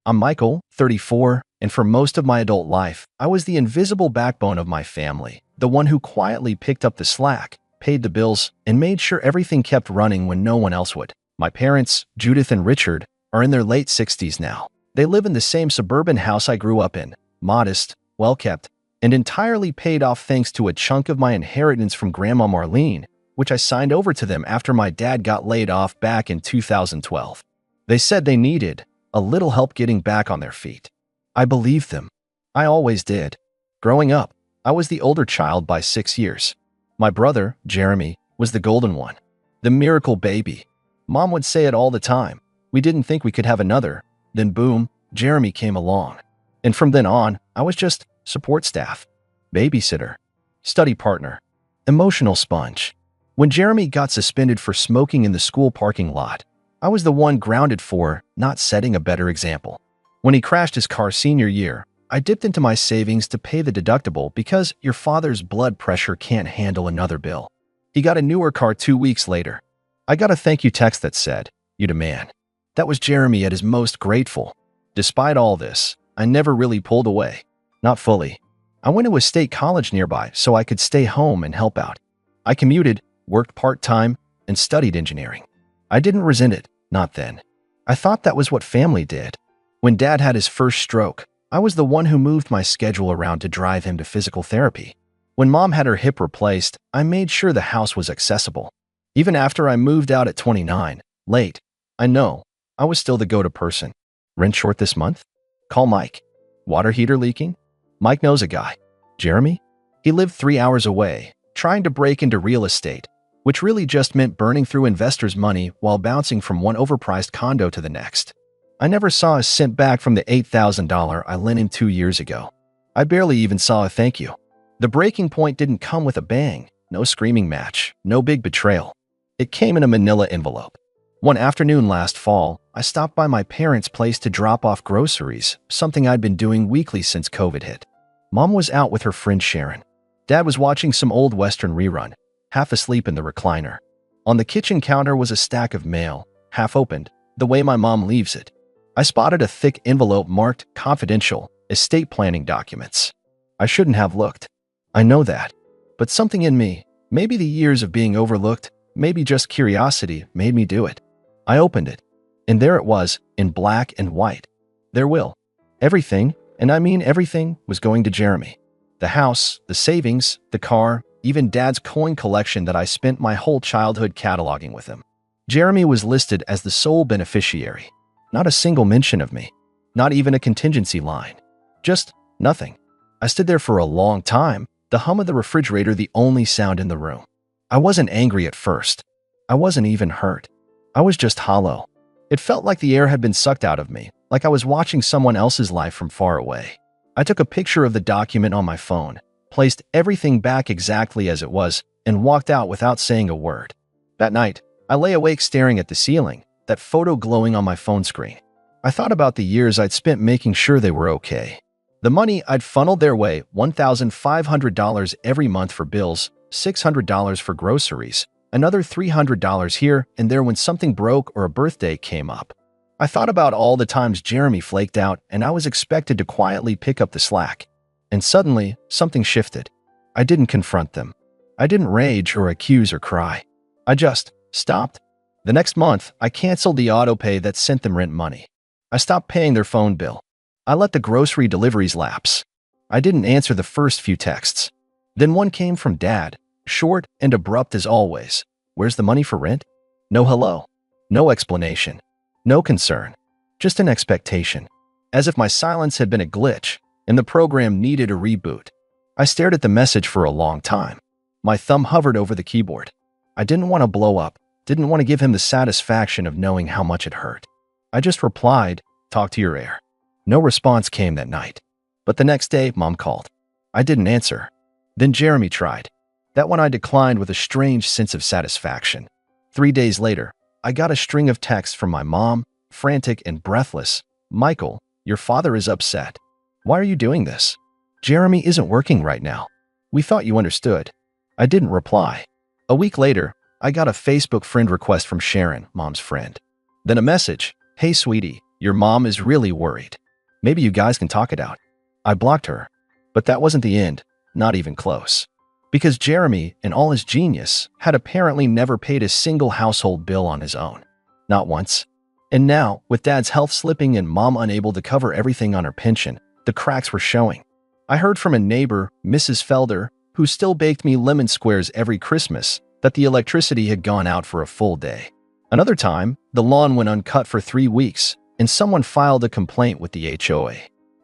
I'm Michael, 34, and for most of my adult life, I was the invisible backbone of my family, the one who quietly picked up the slack, paid the bills, and made sure everything kept running when no one else would. My parents, Judith and Richard, are in their late 60s now. They live in the same suburban house I grew up in, modest, well-kept, and entirely paid off thanks to a chunk of my inheritance from Grandma Marlene, which I signed over to them after my dad got laid off back in 2012. They said they needed a little help getting back on their feet. I believed them. I always did. Growing up, I was the older child by 6 years. My brother, Jeremy, was the golden one, the miracle baby. Mom would say it all the time. We didn't think we could have another. Then boom, Jeremy came along. And from then on, I was just support staff, babysitter, study partner, emotional sponge. When Jeremy got suspended for smoking in the school parking lot, I was the one grounded for not setting a better example. When he crashed his car senior year, I dipped into my savings to pay the deductible because your father's blood pressure can't handle another bill. He got a newer car 2 weeks later. I got a thank you text that said, "You the man." That was Jeremy at his most grateful. Despite all this, I never really pulled away. Not fully. I went to a state college nearby so I could stay home and help out. I commuted, worked part-time, and studied engineering. I didn't resent it, not then. I thought that was what family did. When Dad had his first stroke, I was the one who moved my schedule around to drive him to physical therapy. When Mom had her hip replaced, I made sure the house was accessible. Even after I moved out at 29, late, I know, I was still the go-to person. Rent short this month? Call Mike. Water heater leaking? Mike knows a guy. Jeremy? He lived 3 hours away, trying to break into real estate, which really just meant burning through investors' money while bouncing from one overpriced condo to the next. I never saw a cent back from the $8,000 I lent him 2 years ago. I barely even saw a thank you. The breaking point didn't come with a bang, no screaming match, no big betrayal. It came in a manila envelope. One afternoon last fall, I stopped by my parents' place to drop off groceries, something I'd been doing weekly since COVID hit. Mom was out with her friend Sharon. Dad was watching some old Western rerun, half asleep in the recliner. On the kitchen counter was a stack of mail, half opened, the way my mom leaves it. I spotted a thick envelope marked confidential, estate planning documents. I shouldn't have looked. I know that. But something in me, maybe the years of being overlooked, maybe just curiosity, made me do it. I opened it, and there it was, in black and white. Their will. Everything, and I mean everything, was going to Jeremy. The house, the savings, the car, even Dad's coin collection that I spent my whole childhood cataloging with him. Jeremy was listed as the sole beneficiary. Not a single mention of me. Not even a contingency line. Just nothing. I stood there for a long time, the hum of the refrigerator the only sound in the room. I wasn't angry at first. I wasn't even hurt. I was just hollow. It felt like the air had been sucked out of me, like I was watching someone else's life from far away. I took a picture of the document on my phone, placed everything back exactly as it was, and walked out without saying a word. That night, I lay awake staring at the ceiling, that photo glowing on my phone screen. I thought about the years I'd spent making sure they were okay. The money I'd funneled their way, $1,500 every month for bills, $600 for groceries, another $300 here and there when something broke or a birthday came up. I thought about all the times Jeremy flaked out and I was expected to quietly pick up the slack. And suddenly, something shifted. I didn't confront them. I didn't rage or accuse or cry. I just stopped. The next month, I canceled the auto pay that sent them rent money. I stopped paying their phone bill. I let the grocery deliveries lapse. I didn't answer the first few texts. Then one came from Dad, short and abrupt as always. Where's the money for rent? No hello. No explanation. No concern. Just an expectation. As if my silence had been a glitch and the program needed a reboot. I stared at the message for a long time. My thumb hovered over the keyboard. I didn't want to blow up, didn't want to give him the satisfaction of knowing how much it hurt. I just replied, "Talk to your heir." No response came that night. But the next day, Mom called. I didn't answer. Then Jeremy tried. That one I declined with a strange sense of satisfaction. 3 days later, I got a string of texts from my mom, frantic and breathless. "Michael, your father is upset. Why are you doing this? Jeremy isn't working right now. We thought you understood." I didn't reply. A week later, I got a Facebook friend request from Sharon, Mom's friend. Then a message, "Hey sweetie, Your mom is really worried. Maybe you guys can talk it out. I blocked her. But that wasn't the end, not even close. Because Jeremy, in all his genius, had apparently never paid a single household bill on his own. Not once. And now, with Dad's health slipping and Mom unable to cover everything on her pension, the cracks were showing. I heard from a neighbor, Mrs. Felder, who still baked me lemon squares every Christmas, that the electricity had gone out for a full day. Another time, the lawn went uncut for 3 weeks, and someone filed a complaint with the HOA.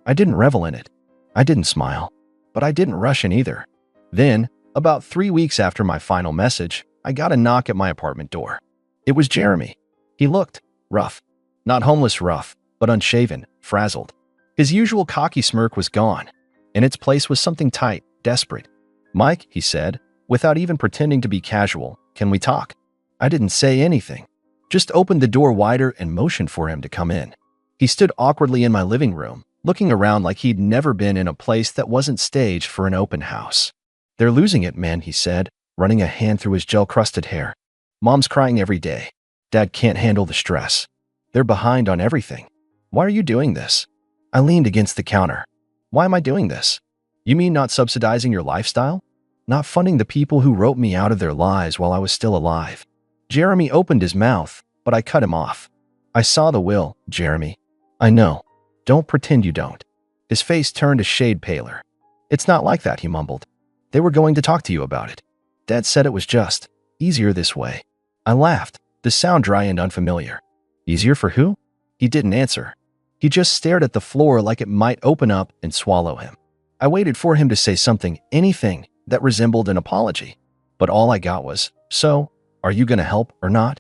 I didn't revel in it. I didn't smile. But I didn't rush in either. Then, about 3 weeks after my final message, I got a knock at my apartment door. It was Jeremy. He looked rough. Not homeless rough, but unshaven, frazzled. His usual cocky smirk was gone. In its place was something tight, desperate. "Mike," he said, without even pretending to be casual, "can we talk?" I didn't say anything. Just opened the door wider and motioned for him to come in. He stood awkwardly in my living room, looking around like he'd never been in a place that wasn't staged for an open house. "They're losing it, man," he said, running a hand through his gel-crusted hair. "Mom's crying every day. Dad can't handle the stress. They're behind on everything. Why are you doing this?" I leaned against the counter. "Why am I doing this? You mean not subsidizing your lifestyle? Not funding the people who wrote me out of their lives while I was still alive?" Jeremy opened his mouth, but I cut him off. "I saw the will, Jeremy. I know. Don't pretend you don't." His face turned a shade paler. "It's not like that," he mumbled. "They were going to talk to you about it. Dad said it was just easier this way." I laughed, the sound dry and unfamiliar. "Easier for who?" He didn't answer. He just stared at the floor like it might open up and swallow him. I waited for him to say something, anything, that resembled an apology. But all I got was, "So, are you going to help or not?"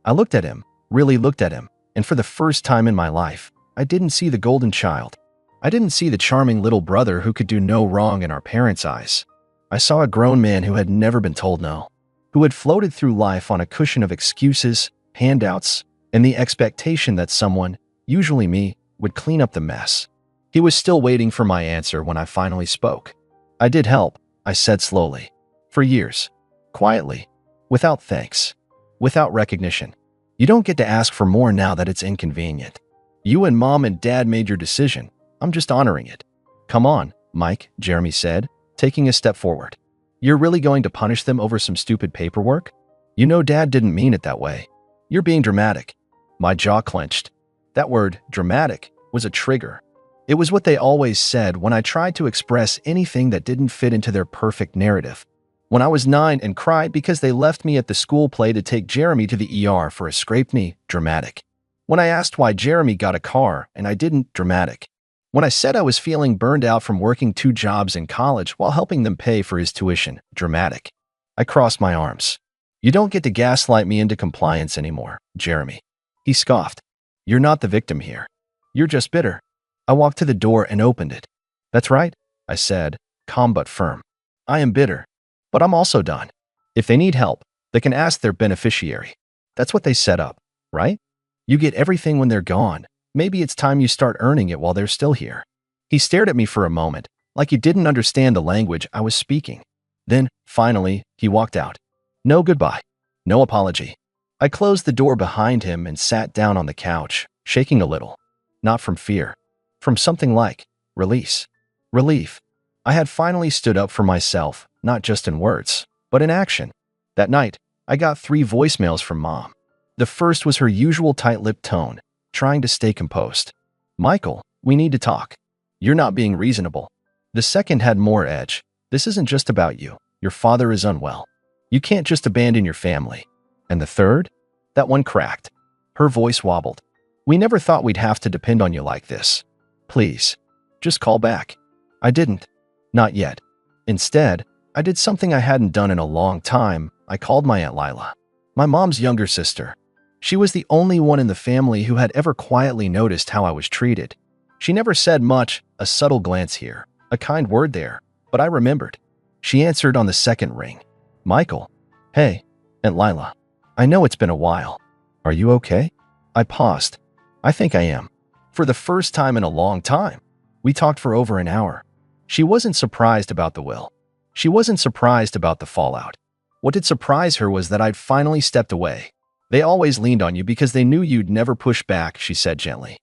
I looked at him, really looked at him, and for the first time in my life, I didn't see the golden child. I didn't see the charming little brother who could do no wrong in our parents' eyes. I saw a grown man who had never been told no, who had floated through life on a cushion of excuses, handouts, and the expectation that someone, usually me, would clean up the mess. He was still waiting for my answer when I finally spoke. "I did help," I said slowly. "For years. Quietly. Without thanks. Without recognition. You don't get to ask for more now that it's inconvenient. You and Mom and Dad made your decision. I'm just honoring it." "Come on, Mike," Jeremy said, taking a step forward. "You're really going to punish them over some stupid paperwork? You know Dad didn't mean it that way. You're being dramatic." My jaw clenched. That word, dramatic, was a trigger. It was what they always said when I tried to express anything that didn't fit into their perfect narrative. When I was 9 and cried because they left me at the school play to take Jeremy to the ER for a scraped knee, dramatic. When I asked why Jeremy got a car and I didn't, dramatic. When I said I was feeling burned out from working 2 jobs in college while helping them pay for his tuition, dramatic. I crossed my arms. "You don't get to gaslight me into compliance anymore, Jeremy." He scoffed. "You're not the victim here. You're just bitter." I walked to the door and opened it. "That's right," I said, calm but firm. "I am bitter. But I'm also done. If they need help, they can ask their beneficiary. That's what they set up, right? You get everything when they're gone. Maybe it's time you start earning it while they're still here." He stared at me for a moment, like he didn't understand the language I was speaking. Then, finally, he walked out. No goodbye. No apology. I closed the door behind him and sat down on the couch, shaking a little. Not from fear. From something like release. Relief. I had finally stood up for myself, not just in words, but in action. That night, I got 3 voicemails from Mom. The first was her usual tight-lipped tone, trying to stay composed. "Michael, we need to talk. You're not being reasonable." The second had more edge. "This isn't just about you. Your father is unwell. You can't just abandon your family." And the third? That one cracked. Her voice wobbled. "We never thought we'd have to depend on you like this. Please, just call back." I didn't. Not yet. Instead, I did something I hadn't done in a long time. I called my Aunt Lila, my mom's younger sister. She was the only one in the family who had ever quietly noticed how I was treated. She never said much, a subtle glance here, a kind word there, but I remembered. She answered on the second ring. "Michael." "Hey, Aunt Lila. I know it's been a while. Are you okay?" I paused. "I think I am." For the first time in a long time. We talked for over an hour. She wasn't surprised about the will. She wasn't surprised about the fallout. What did surprise her was that I'd finally stepped away. "They always leaned on you because they knew you'd never push back," she said gently.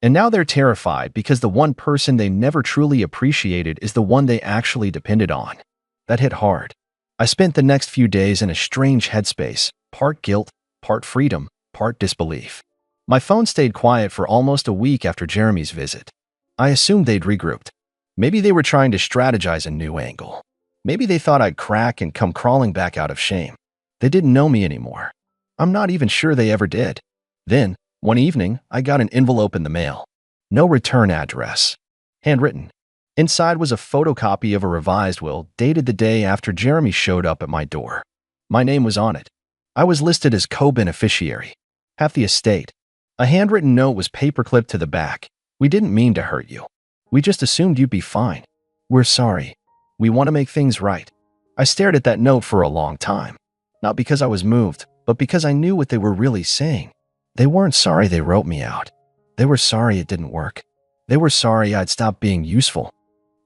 And now they're terrified because the one person they never truly appreciated is the one they actually depended on. That hit hard. I spent the next few days in a strange headspace, part guilt, part freedom, part disbelief. My phone stayed quiet for almost a week after Jeremy's visit. I assumed they'd regrouped. Maybe they were trying to strategize a new angle. Maybe they thought I'd crack and come crawling back out of shame. They didn't know me anymore. I'm not even sure they ever did. Then, one evening, I got an envelope in the mail. No return address. Handwritten. Inside was a photocopy of a revised will dated the day after Jeremy showed up at my door. My name was on it. I was listed as co-beneficiary. Half the estate. A handwritten note was paperclipped to the back. We didn't mean to hurt you. We just assumed you'd be fine. We're sorry. We want to make things right. I stared at that note for a long time. Not because I was moved, but because I knew what they were really saying. They weren't sorry they wrote me out. They were sorry it didn't work. They were sorry I'd stopped being useful.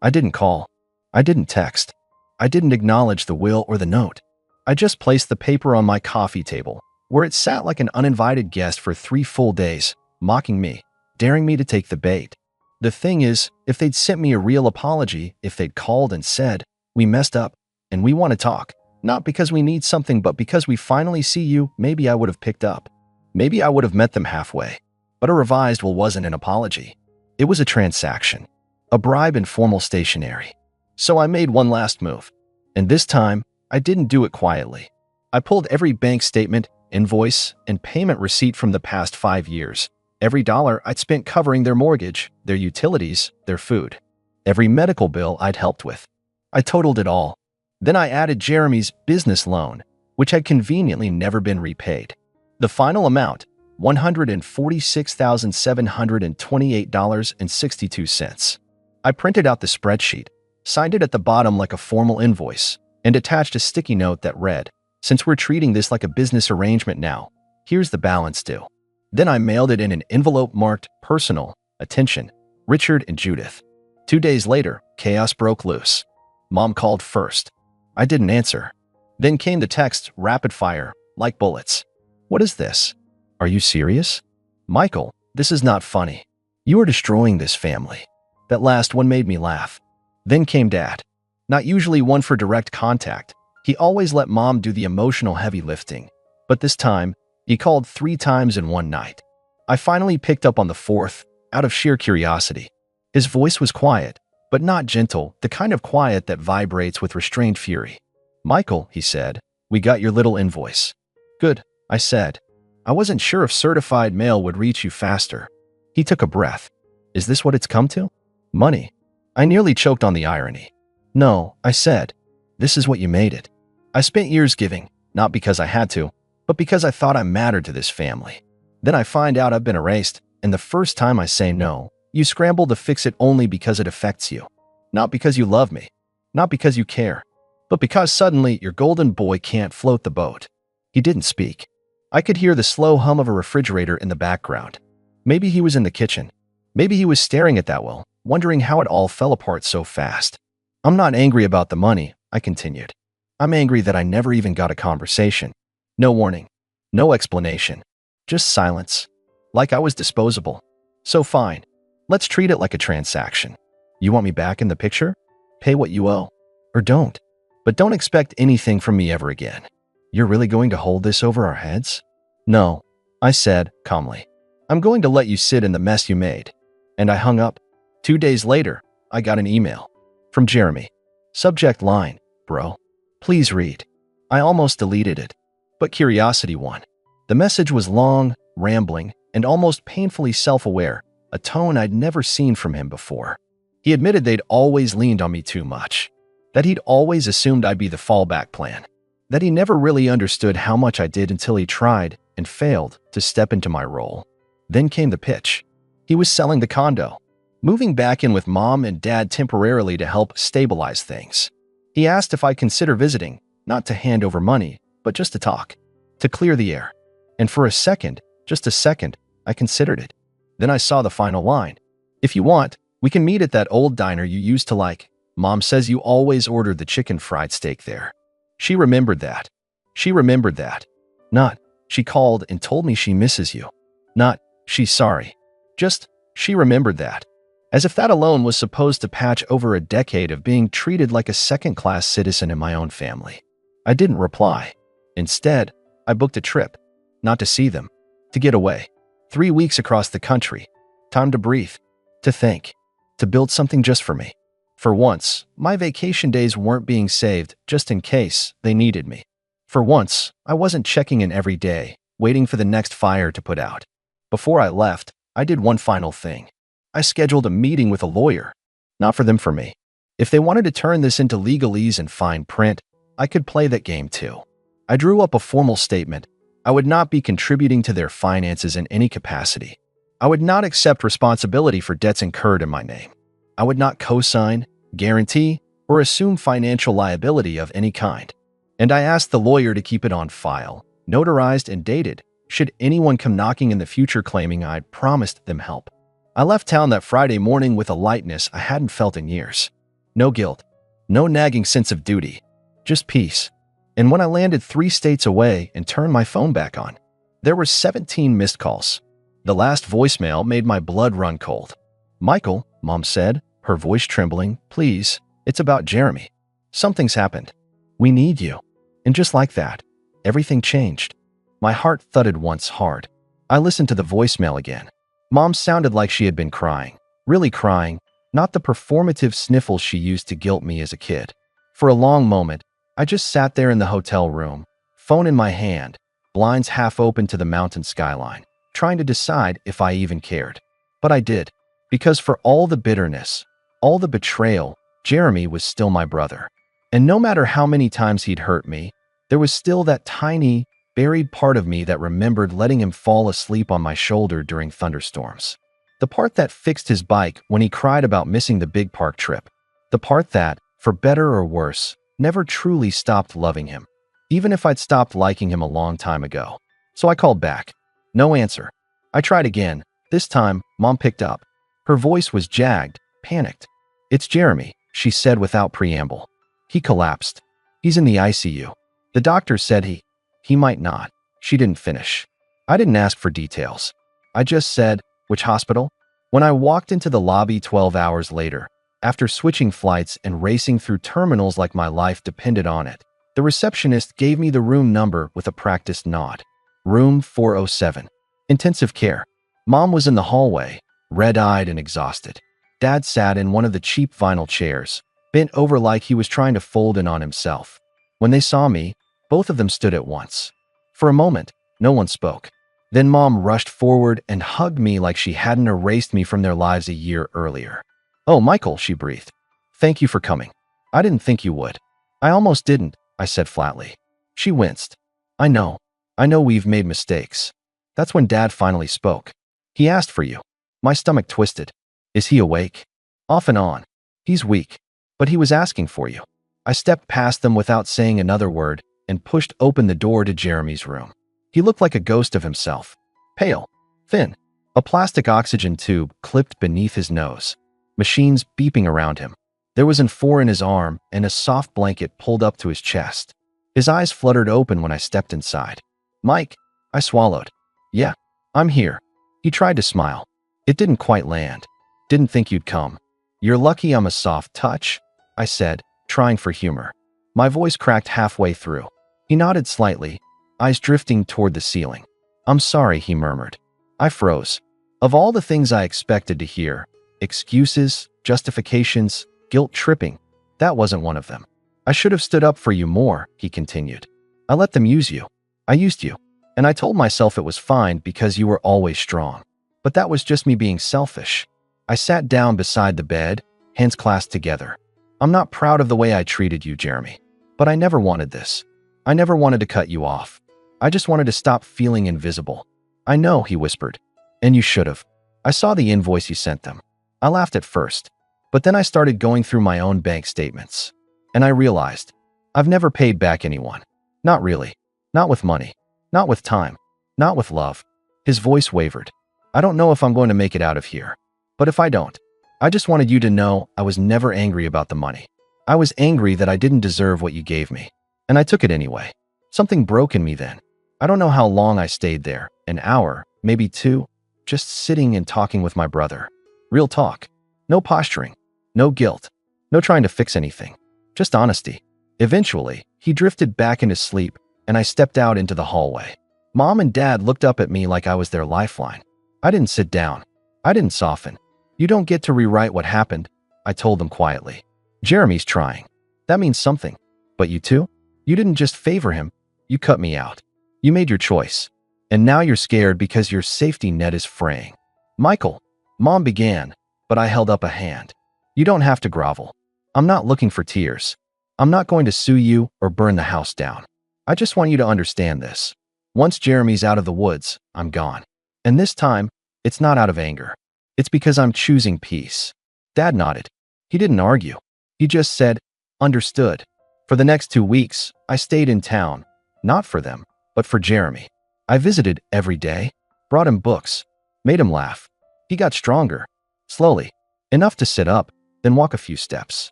I didn't call. I didn't text. I didn't acknowledge the will or the note. I just placed the paper on my coffee table, where it sat like an uninvited guest for 3 full days, mocking me, daring me to take the bait. The thing is, if they'd sent me a real apology, if they'd called and said, "We messed up, and we want to talk," not because we need something but because we finally see you, maybe I would have picked up. Maybe I would have met them halfway. But a revised will wasn't an apology. It was a transaction. A bribe in formal stationery. So I made one last move. And this time, I didn't do it quietly. I pulled every bank statement, invoice, and payment receipt from the past 5 years. Every dollar I'd spent covering their mortgage, their utilities, their food. Every medical bill I'd helped with. I totaled it all. Then I added Jeremy's business loan, which had conveniently never been repaid. The final amount, $146,728.62. I printed out the spreadsheet, signed it at the bottom like a formal invoice, and attached a sticky note that read, "Since we're treating this like a business arrangement now, here's the balance due." Then I mailed it in an envelope marked "Personal, Attention, Richard and Judith." 2 days later, chaos broke loose. Mom called first. I didn't answer. Then came the text, rapid fire, like bullets. "What is this? Are you serious? Michael, this is not funny. You are destroying this family." That last one made me laugh. Then came Dad. Not usually one for direct contact. He always let Mom do the emotional heavy lifting. But this time, he called 3 times in one night. I finally picked up on the 4th, out of sheer curiosity. His voice was quiet, but not gentle, the kind of quiet that vibrates with restrained fury. "Michael," he said, "we got your little invoice." "Good," I said. I wasn't sure if certified mail would reach you faster. He took a breath. "Is this what it's come to? Money?" I nearly choked on the irony. "No," I said. "This is what you made it. I spent years giving, not because I had to, but because I thought I mattered to this family. Then I find out I've been erased, and the first time I say no, you scramble to fix it only because it affects you. Not because you love me, not because you care, but because suddenly your golden boy can't float the boat." He didn't speak. I could hear the slow hum of a refrigerator in the background. Maybe he was in the kitchen. Maybe he was staring at that will, wondering how it all fell apart so fast. "I'm not angry about the money," I continued. "I'm angry that I never even got a conversation. No warning. No explanation. Just silence. Like I was disposable. So fine. Let's treat it like a transaction. You want me back in the picture? Pay what you owe. Or don't. But don't expect anything from me ever again. You're really going to hold this over our heads?" "No," I said, calmly. "I'm going to let you sit in the mess you made." And I hung up. 2 days later, I got an email. From Jeremy. Subject line, "Bro. Please read." I almost deleted it. But curiosity won. The message was long, rambling, and almost painfully self-aware, a tone I'd never seen from him before. He admitted they'd always leaned on me too much. That he'd always assumed I'd be the fallback plan. That he never really understood how much I did until he tried, and failed, to step into my role. Then came the pitch. He was selling the condo. Moving back in with Mom and Dad temporarily to help stabilize things. He asked if I'd consider visiting, not to hand over money, but just to talk. To clear the air. And for a second, just a second, I considered it. Then I saw the final line. "If you want, we can meet at that old diner you used to like. Mom says you always ordered the chicken fried steak there." She remembered that. She remembered that. Not, "She called and told me she misses you." Not, "She's sorry." Just, She remembered that, as if that alone was supposed to patch over a decade of being treated like a second-class citizen in my own family. I didn't reply. Instead, I booked a trip, not to see them, to get away. 3 weeks across the country. Time to breathe, to think, to build something just for me. For once, my vacation days weren't being saved just in case they needed me. For once, I wasn't checking in every day, waiting for the next fire to put out. Before I left, I did one final thing. I scheduled a meeting with a lawyer. Not for them, for me. If they wanted to turn this into legalese and fine print, I could play that game too. I drew up a formal statement. I would not be contributing to their finances in any capacity. I would not accept responsibility for debts incurred in my name. I would not co-sign, guarantee, or assume financial liability of any kind. And I asked the lawyer to keep it on file, notarized and dated, should anyone come knocking in the future claiming I'd promised them help. I left town that Friday morning with a lightness I hadn't felt in years. No guilt, no nagging sense of duty, just peace. And when I landed 3 states away and turned my phone back on, there were 17 missed calls. The last voicemail made my blood run cold. "Michael," Mom said, her voice trembling, "please, it's about Jeremy. Something's happened. We need you." And just like that, everything changed. My heart thudded once hard. I listened to the voicemail again. Mom sounded like she had been crying, really crying, not the performative sniffles she used to guilt me as a kid. For a long moment, I just sat there in the hotel room, phone in my hand, blinds half open to the mountain skyline, trying to decide if I even cared. But I did, because for all the bitterness, all the betrayal, Jeremy was still my brother. And no matter how many times he'd hurt me, there was still that tiny, buried part of me that remembered letting him fall asleep on my shoulder during thunderstorms. The part that fixed his bike when he cried about missing the big park trip. The part that, for better or worse, never truly stopped loving him, even if I'd stopped liking him a long time ago. So I called back. No answer. I tried again. This time, Mom picked up. Her voice was jagged, panicked. "It's Jeremy," she said without preamble. "He collapsed. He's in the ICU. The doctor said he might not." She didn't finish. I didn't ask for details. I just said, "Which hospital?" When I walked into the lobby 12 hours later, after switching flights and racing through terminals like my life depended on it, the receptionist gave me the room number with a practiced nod. Room 407. Intensive care. Mom was in the hallway, red-eyed and exhausted. Dad sat in one of the cheap vinyl chairs, bent over like he was trying to fold in on himself. When they saw me, both of them stood at once. For a moment, no one spoke. Then Mom rushed forward and hugged me like she hadn't erased me from their lives a year earlier. "Oh, Michael," she breathed. "Thank you for coming. I didn't think you would." "I almost didn't," I said flatly. She winced. I know we've made mistakes." That's when Dad finally spoke. "He asked for you." My stomach twisted. "Is he awake?" "Off and on. He's weak. But he was asking for you." I stepped past them without saying another word and pushed open the door to Jeremy's room. He looked like a ghost of himself. Pale, thin, a plastic oxygen tube clipped beneath his nose. Machines beeping around him. There was an IV in his arm and a soft blanket pulled up to his chest. His eyes fluttered open when I stepped inside. "Mike," I swallowed. "Yeah, I'm here." He tried to smile. It didn't quite land. "Didn't think you'd come." "You're lucky I'm a soft touch," I said, trying for humor. My voice cracked halfway through. He nodded slightly, eyes drifting toward the ceiling. "I'm sorry," he murmured. I froze. Of all the things I expected to hear, excuses, justifications, guilt-tripping, that wasn't one of them. "I should have stood up for you more," he continued. "I let them use you. I used you. And I told myself it was fine because you were always strong. But that was just me being selfish." I sat down beside the bed, hands clasped together. "I'm not proud of the way I treated you, Jeremy. But I never wanted this. I never wanted to cut you off. I just wanted to stop feeling invisible." "I know," he whispered. "And you should have." I saw the invoice you sent them. I laughed at first, but then I started going through my own bank statements. And I realized, I've never paid back anyone. Not really. Not with money. Not with time. Not with love. His voice wavered. "I don't know if I'm going to make it out of here. But if I don't, I just wanted you to know I was never angry about the money. I was angry that I didn't deserve what you gave me. And I took it anyway. Something broke in me then. I don't know how long I stayed there. An hour, maybe 2. just sitting and talking with my brother. Real talk. No posturing. No guilt. No trying to fix anything. Just honesty. Eventually, he drifted back into sleep, and I stepped out into the hallway. Mom and Dad looked up at me like I was their lifeline. I didn't sit down. I didn't soften. You don't get to rewrite what happened, I told them quietly. Jeremy's trying. That means something. But you too? You didn't just favor him. You cut me out. You made your choice. And now you're scared because your safety net is fraying. Michael, Mom began, but I held up a hand. You don't have to grovel. I'm not looking for tears. I'm not going to sue you or burn the house down. I just want you to understand this. Once Jeremy's out of the woods, I'm gone. And this time, it's not out of anger. It's because I'm choosing peace. Dad nodded. He didn't argue. He just said, understood. For the next 2 weeks, I stayed in town, not for them, but for Jeremy. I visited every day, brought him books, made him laugh. He got stronger, slowly, enough to sit up, then walk a few steps.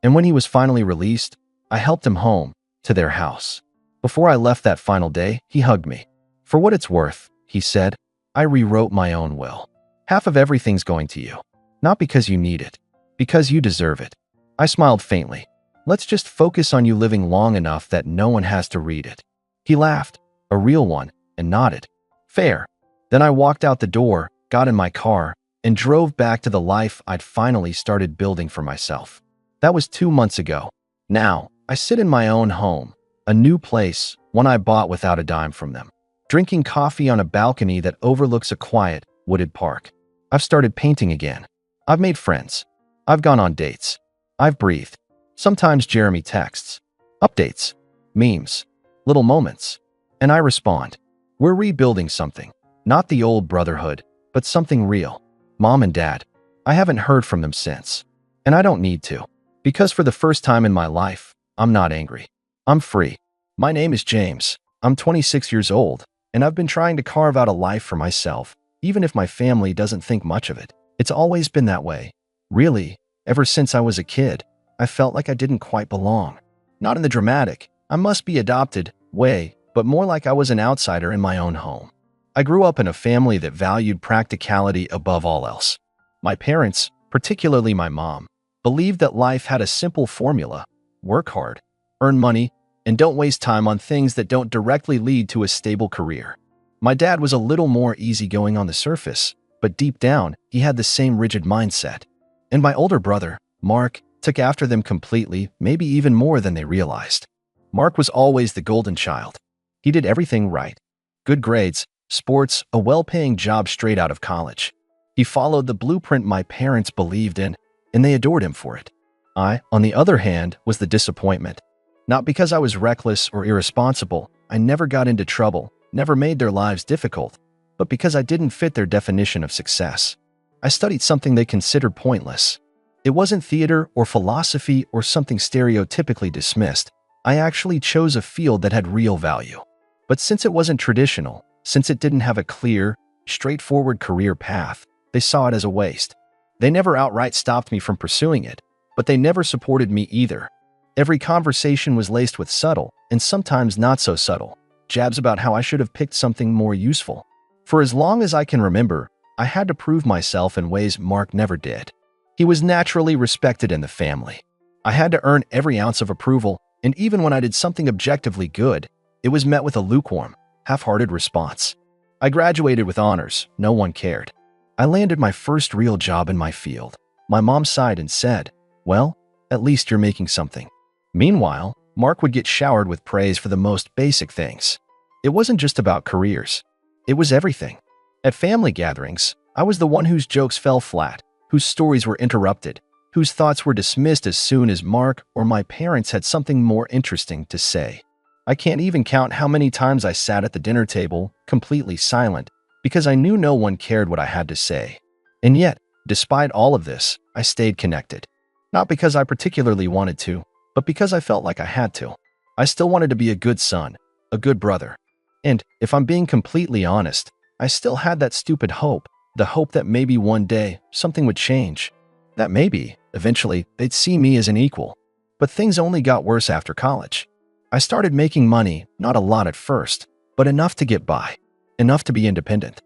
And when he was finally released, I helped him home, to their house. Before I left that final day, he hugged me. For what it's worth, he said, I rewrote my own will. Half of everything's going to you. Not because you need it, because you deserve it. I smiled faintly. Let's just focus on you living long enough that no one has to read it. He laughed, a real one, and nodded. Fair. Then I walked out the door, got in my car, and drove back to the life I'd finally started building for myself. That was 2 months ago. Now, I sit in my own home, a new place, one I bought without a dime from them, drinking coffee on a balcony that overlooks a quiet, wooded park. I've started painting again. I've made friends. I've gone on dates. I've breathed. Sometimes Jeremy texts. Updates. Memes. Little moments. And I respond. We're rebuilding something. Not the old brotherhood, but something real. Mom and Dad. I haven't heard from them since. And I don't need to. Because for the first time in my life, I'm not angry. I'm free. My name is James. I'm 26 years old, and I've been trying to carve out a life for myself, even if my family doesn't think much of it. It's always been that way. Really, ever since I was a kid, I felt like I didn't quite belong. Not in the dramatic, I must be adopted way, but more like I was an outsider in my own home. I grew up in a family that valued practicality above all else. My parents, particularly my mom, believed that life had a simple formula: work hard, earn money, and don't waste time on things that don't directly lead to a stable career. My dad was a little more easygoing on the surface, but deep down, he had the same rigid mindset. And my older brother, Mark, took after them completely, maybe even more than they realized. Mark was always the golden child. He did everything right. Good grades, sports, a well-paying job straight out of college. He followed the blueprint my parents believed in, and they adored him for it. I, on the other hand, was the disappointment. Not because I was reckless or irresponsible, I never got into trouble, never made their lives difficult, but because I didn't fit their definition of success. I studied something they considered pointless. It wasn't theater or philosophy or something stereotypically dismissed. I actually chose a field that had real value. But since it wasn't traditional, since it didn't have a clear, straightforward career path, they saw it as a waste. They never outright stopped me from pursuing it, but they never supported me either. Every conversation was laced with subtle, and sometimes not so subtle, jabs about how I should have picked something more useful. For as long as I can remember, I had to prove myself in ways Mark never did. He was naturally respected in the family. I had to earn every ounce of approval, and even when I did something objectively good, it was met with a lukewarm, half-hearted response. I graduated with honors, no one cared. I landed my first real job in my field. My mom sighed and said, well, at least you're making something. Meanwhile, Mark would get showered with praise for the most basic things. It wasn't just about careers. It was everything. At family gatherings, I was the one whose jokes fell flat, whose stories were interrupted, whose thoughts were dismissed as soon as Mark or my parents had something more interesting to say. I can't even count how many times I sat at the dinner table, completely silent, because I knew no one cared what I had to say. And yet, despite all of this, I stayed connected. Not because I particularly wanted to, but because I felt like I had to. I still wanted to be a good son, a good brother. And, if I'm being completely honest, I still had that stupid hope, the hope that maybe one day something would change. That maybe, eventually, they'd see me as an equal. But things only got worse after college. I started making money, not a lot at first, but enough to get by. Enough to be independent.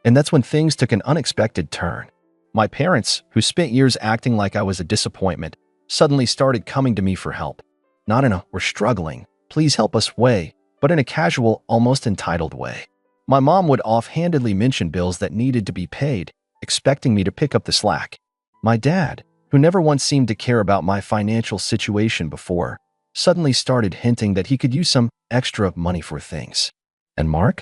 And that's when things took an unexpected turn. My parents, who spent years acting like I was a disappointment, suddenly started coming to me for help. Not in a "we're struggling, please help us" way, but in a casual, almost entitled way. My mom would offhandedly mention bills that needed to be paid, expecting me to pick up the slack. My dad, who never once seemed to care about my financial situation before, suddenly started hinting that he could use some extra money for things. And Mark,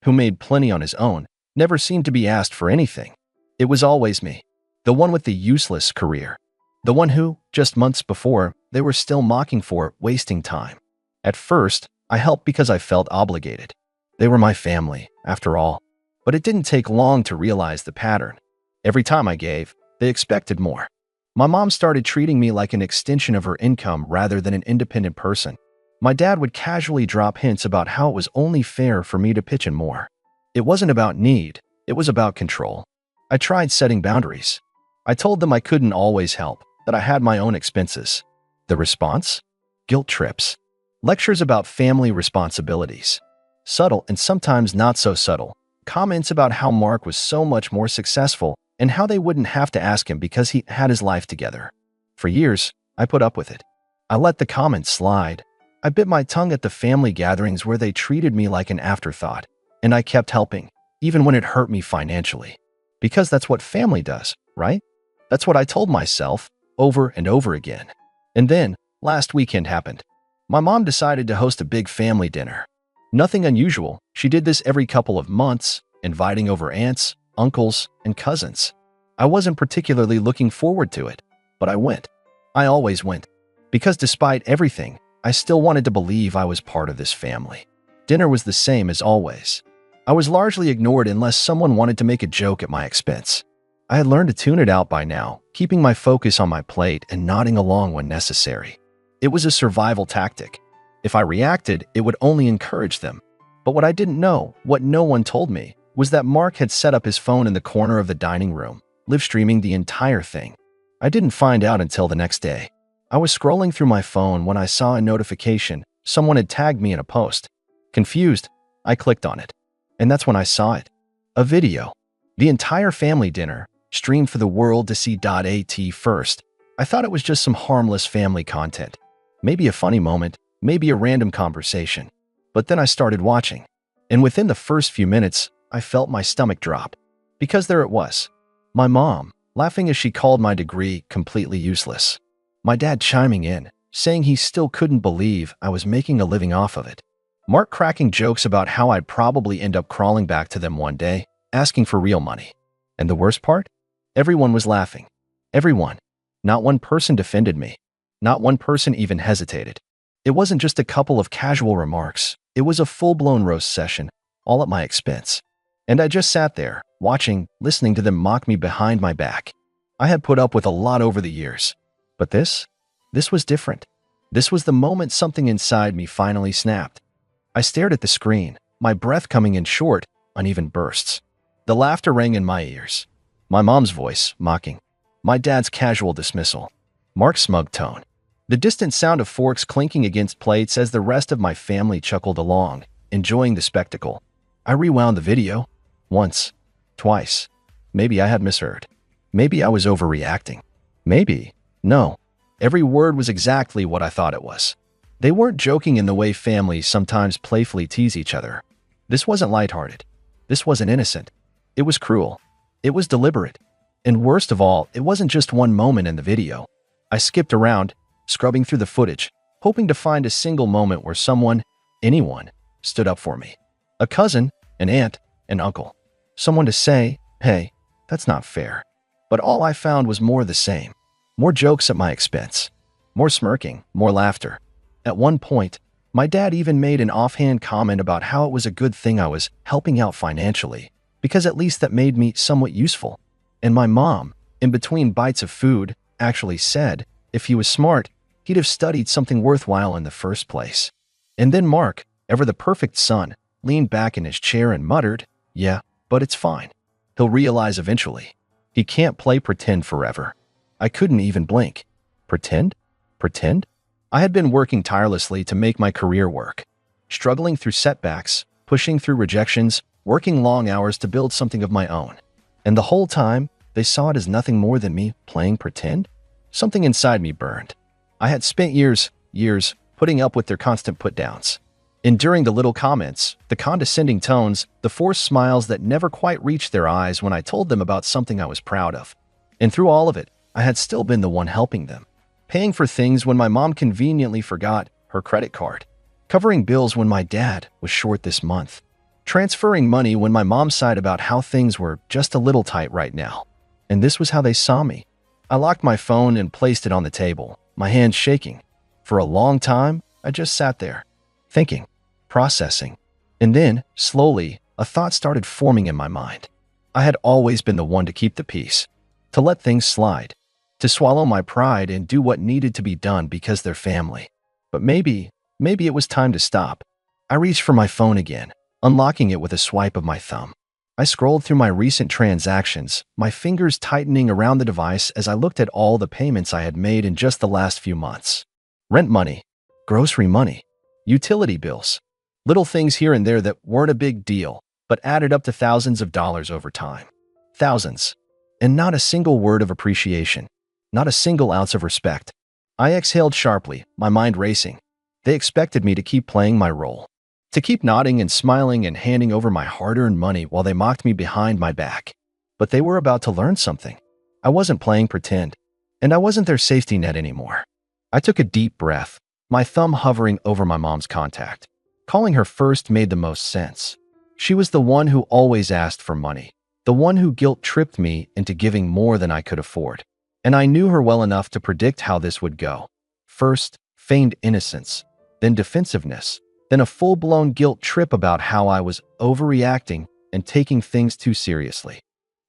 who made plenty on his own, never seemed to be asked for anything. It was always me, the one with the useless career, the one who, just months before, they were still mocking for wasting time. At first, I helped because I felt obligated. They were my family, after all. But it didn't take long to realize the pattern. Every time I gave, they expected more. My mom started treating me like an extension of her income rather than an independent person. My dad would casually drop hints about how it was only fair for me to pitch in more. It wasn't about need, it was about control. I tried setting boundaries. I told them I couldn't always help, that I had my own expenses. The response? Guilt trips. Lectures about family responsibilities. Subtle and sometimes not so subtle. Comments about how Mark was so much more successful and how they wouldn't have to ask him because he had his life together. For years, I put up with it. I let the comments slide. I bit my tongue at the family gatherings where they treated me like an afterthought, and I kept helping, even when it hurt me financially. Because that's what family does, right? That's what I told myself over and over again. And then, last weekend happened. My mom decided to host a big family dinner. Nothing unusual. She did this every couple of months, inviting over aunts, uncles, and cousins. I wasn't particularly looking forward to it, but I went. I always went. Because despite everything, I still wanted to believe I was part of this family. Dinner was the same as always. I was largely ignored unless someone wanted to make a joke at my expense. I had learned to tune it out by now, keeping my focus on my plate and nodding along when necessary. It was a survival tactic. If I reacted, it would only encourage them. But what I didn't know, what no one told me, was that Mark had set up his phone in the corner of the dining room, live streaming the entire thing. I didn't find out until the next day. I was scrolling through my phone when I saw a notification. Someone had tagged me in a post. Confused, I clicked on it. And that's when I saw it. A video. The entire family dinner, streamed for the world to see. At first, I thought it was just some harmless family content. Maybe a funny moment, maybe a random conversation. But then I started watching. And within the first few minutes, I felt my stomach drop. Because there it was. My mom, laughing as she called my degree completely useless. My dad chiming in, saying he still couldn't believe I was making a living off of it. Mark cracking jokes about how I'd probably end up crawling back to them one day, asking for real money. And the worst part? Everyone was laughing. Everyone. Not one person defended me. Not one person even hesitated. It wasn't just a couple of casual remarks. It was a full-blown roast session, all at my expense. And I just sat there, watching, listening to them mock me behind my back. I had put up with a lot over the years. But this was different. This was the moment something inside me finally snapped. I stared at the screen, my breath coming in short, uneven bursts. The laughter rang in my ears. My mom's voice, mocking. My dad's casual dismissal. Mark's smug tone. The distant sound of forks clinking against plates as the rest of my family chuckled along, enjoying the spectacle. I rewound the video. Once. Twice. Maybe I had misheard. Maybe I was overreacting. Maybe. No. Every word was exactly what I thought it was. They weren't joking in the way families sometimes playfully tease each other. This wasn't lighthearted. This wasn't innocent. It was cruel. It was deliberate. And worst of all, it wasn't just one moment in the video. I skipped around, scrubbing through the footage, hoping to find a single moment where someone, anyone, stood up for me. A cousin, an aunt, an uncle. Someone to say, hey, that's not fair. But all I found was more the same. More jokes at my expense. More smirking, more laughter. At one point, my dad even made an offhand comment about how it was a good thing I was helping out financially, because at least that made me somewhat useful. And my mom, in between bites of food, actually said, if he was smart, he'd have studied something worthwhile in the first place. And then Mark, ever the perfect son, leaned back in his chair and muttered, yeah, but it's fine. He'll realize eventually. He can't play pretend forever. I couldn't even blink. Pretend? Pretend? I had been working tirelessly to make my career work. Struggling through setbacks, pushing through rejections, working long hours to build something of my own. And the whole time, they saw it as nothing more than me playing pretend. Something inside me burned. I had spent years putting up with their constant put-downs. Enduring the little comments, the condescending tones, the forced smiles that never quite reached their eyes when I told them about something I was proud of. And through all of it, I had still been the one helping them. Paying for things when my mom conveniently forgot her credit card. Covering bills when my dad was short this month. Transferring money when my mom sighed about how things were just a little tight right now. And this was how they saw me. I locked my phone and placed it on the table, my hands shaking. For a long time, I just sat there, thinking, processing. And then, slowly, a thought started forming in my mind. I had always been the one to keep the peace, to let things slide, to swallow my pride and do what needed to be done because they're family. But maybe it was time to stop. I reached for my phone again, unlocking it with a swipe of my thumb. I scrolled through my recent transactions, my fingers tightening around the device as I looked at all the payments I had made in just the last few months. Rent money, grocery money, utility bills, little things here and there that weren't a big deal, but added up to thousands of dollars over time. Thousands. And not a single word of appreciation, not a single ounce of respect. I exhaled sharply, my mind racing. They expected me to keep playing my role, to keep nodding and smiling and handing over my hard-earned money while they mocked me behind my back. But they were about to learn something. I wasn't playing pretend, and I wasn't their safety net anymore. I took a deep breath, my thumb hovering over my mom's contact. Calling her first made the most sense. She was the one who always asked for money, the one who guilt-tripped me into giving more than I could afford. And I knew her well enough to predict how this would go. First, feigned innocence, then defensiveness, then a full-blown guilt trip about how I was overreacting and taking things too seriously.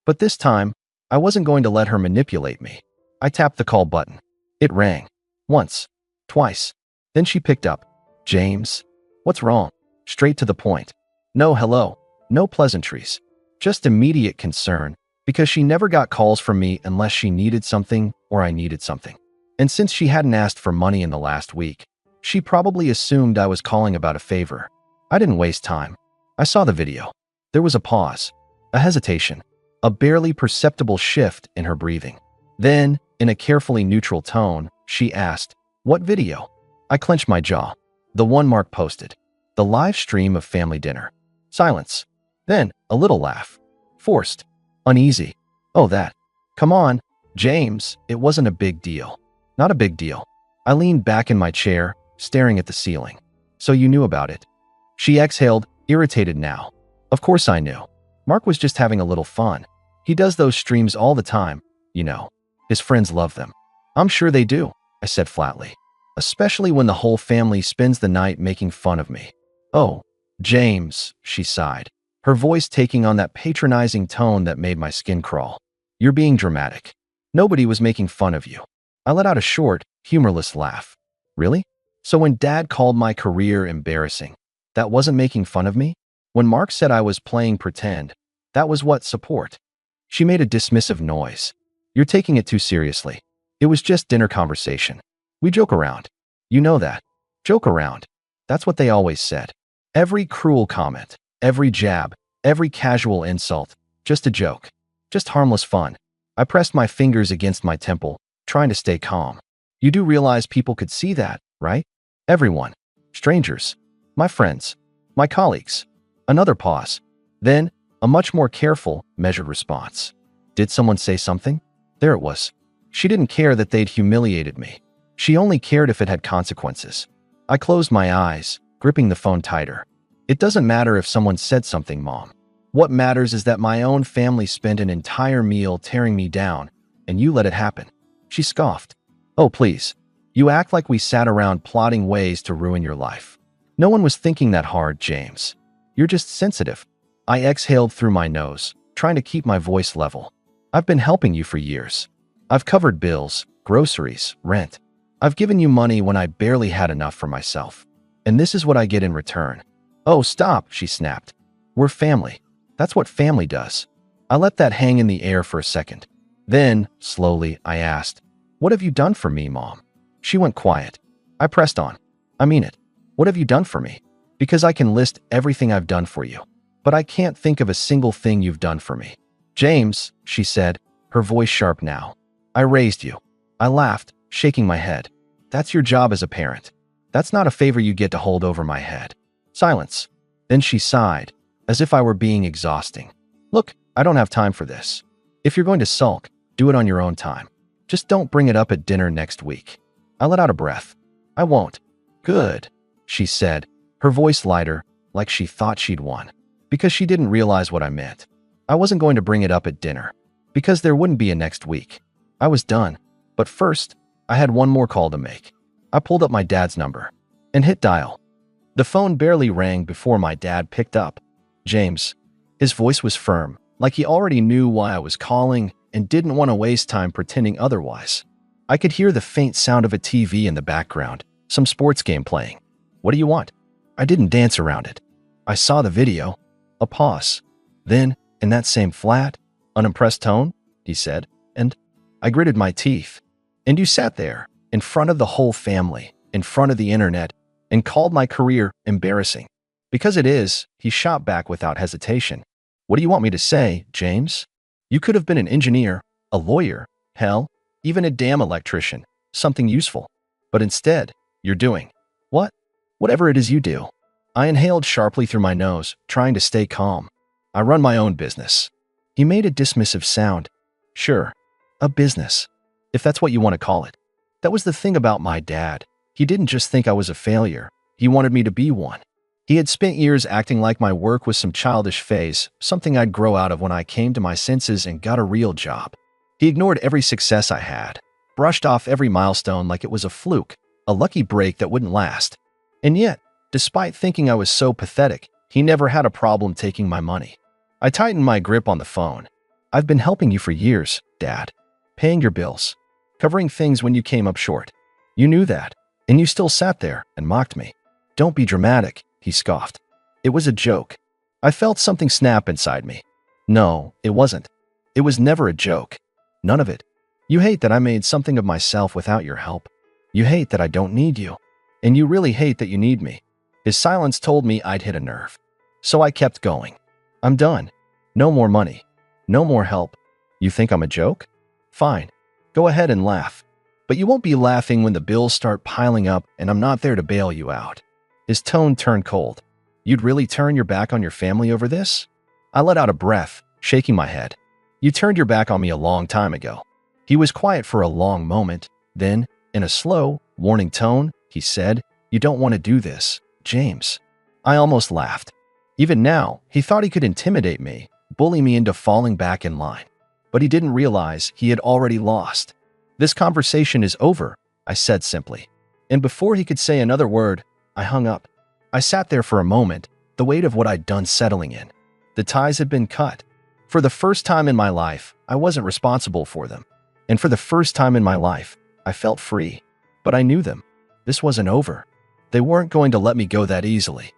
But this time, I wasn't going to let her manipulate me. I tapped the call button. It rang. Once. Twice. Then she picked up. "James, what's wrong?" Straight to the point. No hello. No pleasantries. Just immediate concern, because she never got calls from me unless she needed something or I needed something. And since she hadn't asked for money in the last week, she probably assumed I was calling about a favor. I didn't waste time. I saw the video. There was a pause, a hesitation, a barely perceptible shift in her breathing. Then, in a carefully neutral tone, she asked, "What video?" I clenched my jaw. The one Mark posted. The live stream of family dinner. Silence. Then, a little laugh. Forced. Uneasy. "Oh, that. Come on, James, it wasn't a big deal." Not a big deal. I leaned back in my chair, staring at the ceiling. "So you knew about it?" She exhaled, irritated now. Of course I knew. Mark was just having a little fun. He does those streams all the time, you know. His friends love them. "I'm sure they do," I said flatly. "Especially when the whole family spends the night making fun of me." "Oh, James," she sighed, her voice taking on that patronizing tone that made my skin crawl. "You're being dramatic. Nobody was making fun of you." I let out a short, humorless laugh. "Really? So when Dad called my career embarrassing, that wasn't making fun of me? When Mark said I was playing pretend, that was what support?" She made a dismissive noise. "You're taking it too seriously. It was just dinner conversation. We joke around. You know that. Joke around. That's what they always said. Every cruel comment, every jab, every casual insult, just a joke. Just harmless fun." I pressed my fingers against my temple, trying to stay calm. "You do realize people could see that, right? Everyone. Strangers. My friends. My colleagues." Another pause. Then, a much more careful, measured response. "Did someone say something?" There it was. She didn't care that they'd humiliated me. She only cared if it had consequences. I closed my eyes, gripping the phone tighter. "It doesn't matter if someone said something, Mom. What matters is that my own family spent an entire meal tearing me down, and you let it happen." She scoffed. "Oh, please. You act like we sat around plotting ways to ruin your life. No one was thinking that hard, James. You're just sensitive." I exhaled through my nose, trying to keep my voice level. "I've been helping you for years. I've covered bills, groceries, rent. I've given you money when I barely had enough for myself. And this is what I get in return." "Oh, stop," she snapped. "We're family. That's what family does." I let that hang in the air for a second. Then, slowly, I asked, "What have you done for me, Mom?" She went quiet. I pressed on. "I mean it. What have you done for me? Because I can list everything I've done for you. but I can't think of a single thing you've done for me. James, she said, her voice sharp now. I raised you. I laughed, shaking my head. That's your job as a parent. That's not a favor you get to hold over my head. Silence. Then she sighed, as if I were being exhausting. Look, I don't have time for this. If you're going to sulk, do it on your own time. Just don't bring it up at dinner next week. I let out a breath. I won't. Good, she said, her voice lighter, like she thought she'd won. Because she didn't realize what I meant. I wasn't going to bring it up at dinner, because there wouldn't be a next week. I was done. But first, I had one more call to make. I pulled up my dad's number and hit dial. The phone barely rang before my dad picked up. James. His voice was firm, like he already knew why I was calling and didn't want to waste time pretending otherwise. I could hear the faint sound of a TV in the background, some sports game playing. What do you want? I didn't dance around it. I saw the video. A pause. Then, in that same flat, unimpressed tone, he said, and I gritted my teeth. And you sat there, in front of the whole family, in front of the internet, and called my career embarrassing. Because it is, he shot back without hesitation. What do you want me to say, James? You could have been an engineer, a lawyer, hell, even a damn electrician, something useful. But instead, you're doing what? Whatever it is you do. I inhaled sharply through my nose, trying to stay calm. I run my own business. He made a dismissive sound. Sure, a business, if that's what you want to call it. That was the thing about my dad. He didn't just think I was a failure. He wanted me to be one. He had spent years acting like my work was some childish phase, something I'd grow out of when I came to my senses and got a real job. He ignored every success I had, brushed off every milestone like it was a fluke, a lucky break that wouldn't last. And yet, despite thinking I was so pathetic, he never had a problem taking my money. I tightened my grip on the phone. I've been helping you for years, Dad. Paying your bills. Covering things when you came up short. You knew that, and you still sat there and mocked me. Don't be dramatic, he scoffed. It was a joke. I felt something snap inside me. No, it wasn't. It was never a joke. None of it. You hate that I made something of myself without your help. You hate that I don't need you. And you really hate that you need me. His silence told me I'd hit a nerve. So I kept going. I'm done. No more money. No more help. You think I'm a joke? Fine. Go ahead and laugh. But you won't be laughing when the bills start piling up and I'm not there to bail you out. His tone turned cold. You'd really turn your back on your family over this? I let out a breath, shaking my head. You turned your back on me a long time ago. He was quiet for a long moment. Then, in a slow, warning tone, he said, You don't want to do this, James. I almost laughed. Even now, he thought he could intimidate me, bully me into falling back in line. But he didn't realize he had already lost. This conversation is over, I said simply. And before he could say another word, I hung up. I sat there for a moment, the weight of what I'd done settling in. The ties had been cut. For the first time in my life, I wasn't responsible for them. And for the first time in my life, I felt free. But I knew them. This wasn't over. They weren't going to let me go that easily.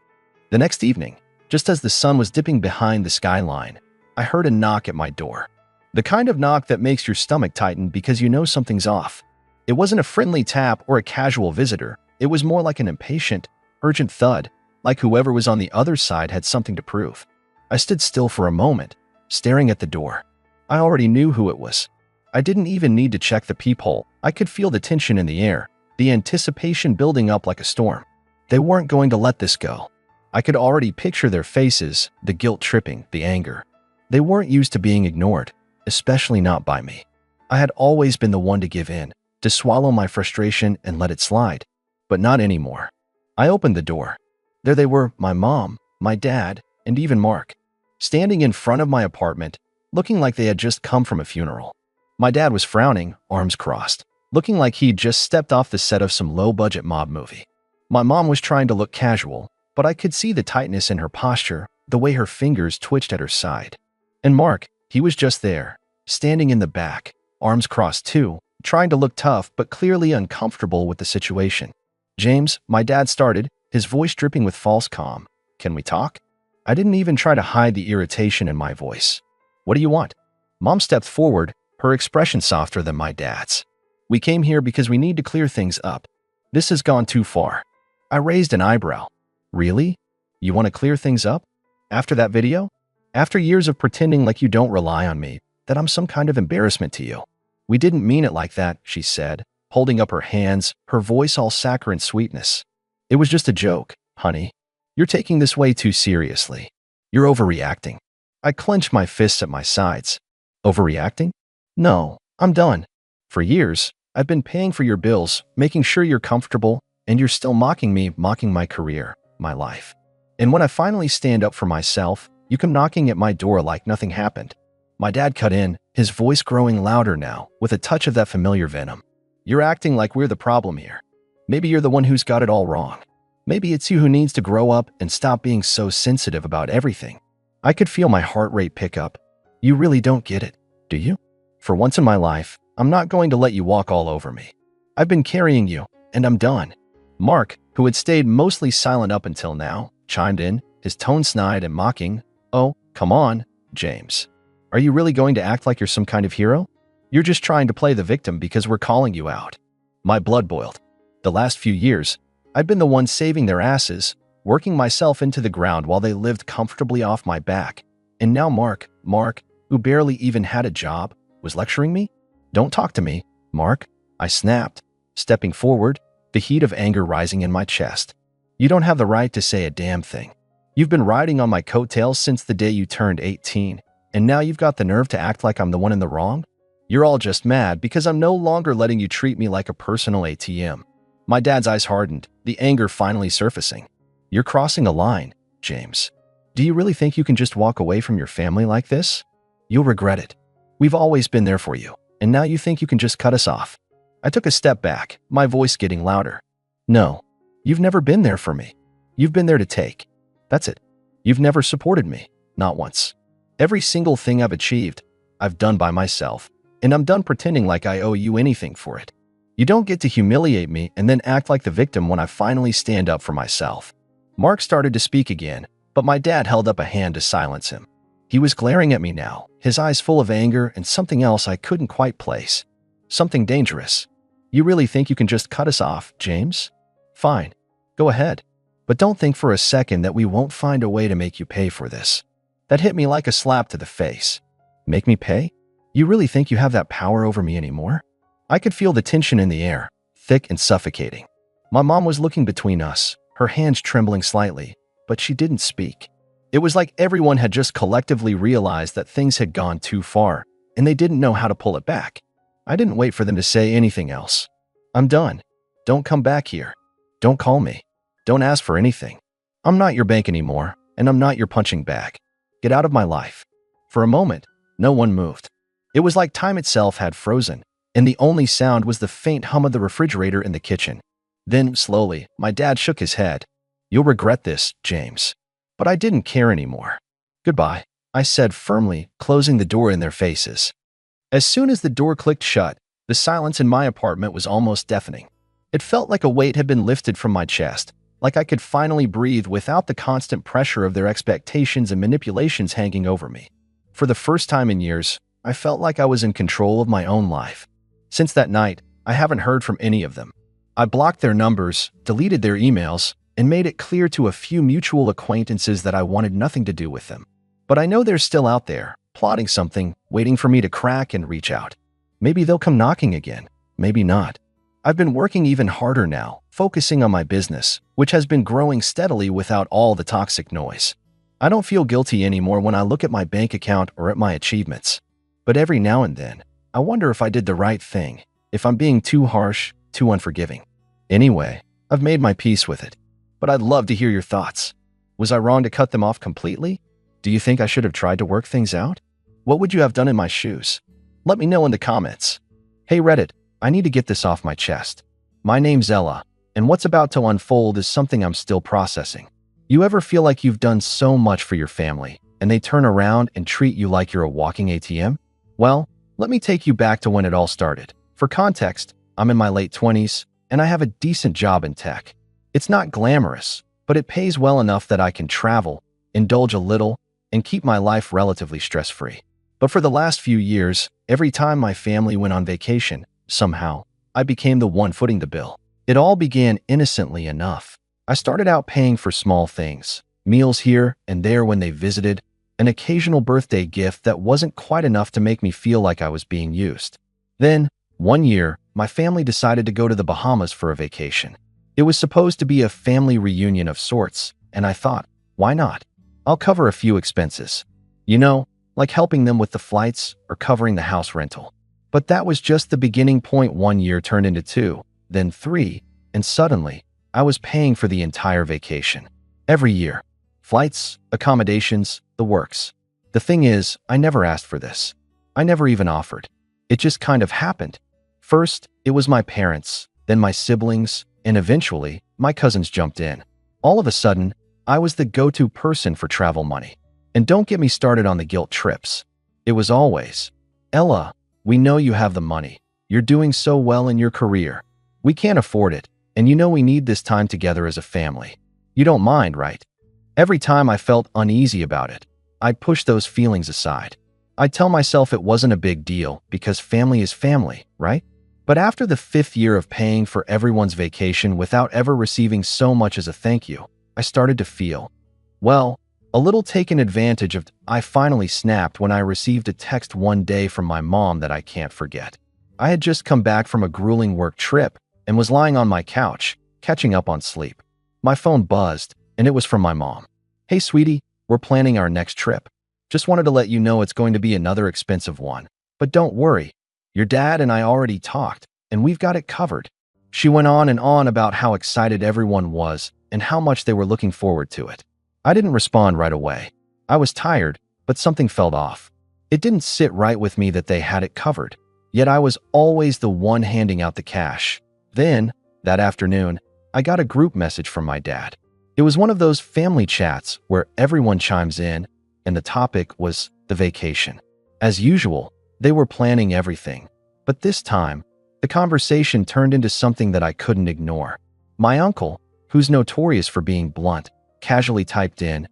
The next evening, just as the sun was dipping behind the skyline, I heard a knock at my door. The kind of knock that makes your stomach tighten because you know something's off. It wasn't a friendly tap or a casual visitor. It was more like an impatient, urgent thud, like whoever was on the other side had something to prove. I stood still for a moment, staring at the door. I already knew who it was. I didn't even need to check the peephole. I could feel the tension in the air, the anticipation building up like a storm. They weren't going to let this go. I could already picture their faces, the guilt tripping, the anger. They weren't used to being ignored. Especially not by me. I had always been the one to give in, to swallow my frustration and let it slide. But not anymore. I opened the door. There they were, my mom, my dad, and even Mark, standing in front of my apartment, looking like they had just come from a funeral. My dad was frowning, arms crossed, looking like he'd just stepped off the set of some low-budget mob movie. My mom was trying to look casual, but I could see the tightness in her posture, the way her fingers twitched at her side. And Mark, he was just there, standing in the back, arms crossed too, trying to look tough but clearly uncomfortable with the situation. James, my dad started, his voice dripping with false calm. Can we talk? I didn't even try to hide the irritation in my voice. What do you want? Mom stepped forward, her expression softer than my dad's. We came here because we need to clear things up. This has gone too far. I raised an eyebrow. Really? You want to clear things up? After that video? After years of pretending like you don't rely on me, that I'm some kind of embarrassment to you. We didn't mean it like that, she said, holding up her hands, her voice all saccharine sweetness. It was just a joke, honey. You're taking this way too seriously. You're overreacting. I clenched my fists at my sides. Overreacting? No, I'm done. For years, I've been paying for your bills, making sure you're comfortable, and you're still mocking me, mocking my career, my life. And when I finally stand up for myself, you come knocking at my door like nothing happened. My dad cut in, his voice growing louder now, with a touch of that familiar venom. You're acting like we're the problem here. Maybe you're the one who's got it all wrong. Maybe it's you who needs to grow up and stop being so sensitive about everything. I could feel my heart rate pick up. You really don't get it, do you? For once in my life, I'm not going to let you walk all over me. I've been carrying you, and I'm done. Mark, who had stayed mostly silent up until now, chimed in, his tone snide and mocking. Oh, come on, James. Are you really going to act like you're some kind of hero? You're just trying to play the victim because we're calling you out. My blood boiled. The last few years, I'd been the one saving their asses, working myself into the ground while they lived comfortably off my back. And now Mark, who barely even had a job, was lecturing me? Don't talk to me, Mark, I snapped, stepping forward, the heat of anger rising in my chest. You don't have the right to say a damn thing. You've been riding on my coattails since the day you turned 18, and now you've got the nerve to act like I'm the one in the wrong? You're all just mad because I'm no longer letting you treat me like a personal ATM. My dad's eyes hardened, the anger finally surfacing. You're crossing a line, James. Do you really think you can just walk away from your family like this? You'll regret it. We've always been there for you, and now you think you can just cut us off. I took a step back, my voice getting louder. No, you've never been there for me. You've been there to take. That's it. You've never supported me, not once. Every single thing I've achieved, I've done by myself, and I'm done pretending like I owe you anything for it. You don't get to humiliate me and then act like the victim when I finally stand up for myself. Mark started to speak again, but my dad held up a hand to silence him. He was glaring at me now, his eyes full of anger and something else I couldn't quite place. Something dangerous. You really think you can just cut us off, James? Fine. Go ahead. But don't think for a second that we won't find a way to make you pay for this. That hit me like a slap to the face. Make me pay? You really think you have that power over me anymore? I could feel the tension in the air, thick and suffocating. My mom was looking between us, her hands trembling slightly, but she didn't speak. It was like everyone had just collectively realized that things had gone too far, and they didn't know how to pull it back. I didn't wait for them to say anything else. I'm done. Don't come back here. Don't call me. Don't ask for anything. I'm not your bank anymore, and I'm not your punching bag. Get out of my life. For a moment, no one moved. It was like time itself had frozen, and the only sound was the faint hum of the refrigerator in the kitchen. Then, slowly, my dad shook his head. You'll regret this, James. But I didn't care anymore. Goodbye, I said firmly, closing the door in their faces. As soon as the door clicked shut, the silence in my apartment was almost deafening. It felt like a weight had been lifted from my chest, like I could finally breathe without the constant pressure of their expectations and manipulations hanging over me. For the first time in years, I felt like I was in control of my own life. Since that night, I haven't heard from any of them. I blocked their numbers, deleted their emails, and made it clear to a few mutual acquaintances that I wanted nothing to do with them. But I know they're still out there, plotting something, waiting for me to crack and reach out. Maybe they'll come knocking again, maybe not. I've been working even harder now, focusing on my business, which has been growing steadily without all the toxic noise. I don't feel guilty anymore when I look at my bank account or at my achievements. But every now and then, I wonder if I did the right thing, if I'm being too harsh, too unforgiving. Anyway, I've made my peace with it. But I'd love to hear your thoughts. Was I wrong to cut them off completely? Do you think I should have tried to work things out? What would you have done in my shoes? Let me know in the comments. Hey Reddit, I need to get this off my chest. My name's Ella, and what's about to unfold is something I'm still processing. You ever feel like you've done so much for your family, and they turn around and treat you like you're a walking ATM? Well, let me take you back to when it all started. For context, I'm in my late 20s, and I have a decent job in tech. It's not glamorous, but it pays well enough that I can travel, indulge a little, and keep my life relatively stress-free. But for the last few years, every time my family went on vacation, somehow, I became the one footing the bill. It all began innocently enough. I started out paying for small things, meals here and there when they visited, an occasional birthday gift that wasn't quite enough to make me feel like I was being used. Then, one year, my family decided to go to the Bahamas for a vacation. It was supposed to be a family reunion of sorts, and I thought, why not? I'll cover a few expenses. You know, like helping them with the flights or covering the house rental. But that was just the beginning point. 1 year turned into 2, then 3, and suddenly, I was paying for the entire vacation. Every year. Flights, accommodations, the works. The thing is, I never asked for this. I never even offered. It just kind of happened. First, it was my parents, then my siblings, and eventually, my cousins jumped in. All of a sudden, I was the go-to person for travel money. And don't get me started on the guilt trips. It was always, Ella, we know you have the money. You're doing so well in your career. We can't afford it, and you know we need this time together as a family. You don't mind, right? Every time I felt uneasy about it, I'd push those feelings aside. I'd tell myself it wasn't a big deal because family is family, right? But after the 5th year of paying for everyone's vacation without ever receiving so much as a thank you, I started to feel, well, a little taken advantage of. I finally snapped when I received a text one day from my mom that I can't forget. I had just come back from a grueling work trip and was lying on my couch, catching up on sleep. My phone buzzed, and it was from my mom. Hey, sweetie, we're planning our next trip. Just wanted to let you know it's going to be another expensive one. But don't worry, your dad and I already talked, and we've got it covered. She went on and on about how excited everyone was and how much they were looking forward to it. I didn't respond right away. I was tired, but something felt off. It didn't sit right with me that they had it covered. Yet I was always the one handing out the cash. Then, that afternoon, I got a group message from my dad. It was one of those family chats where everyone chimes in, and the topic was the vacation. As usual, they were planning everything. But this time, the conversation turned into something that I couldn't ignore. My uncle, who's notorious for being blunt, casually typed in,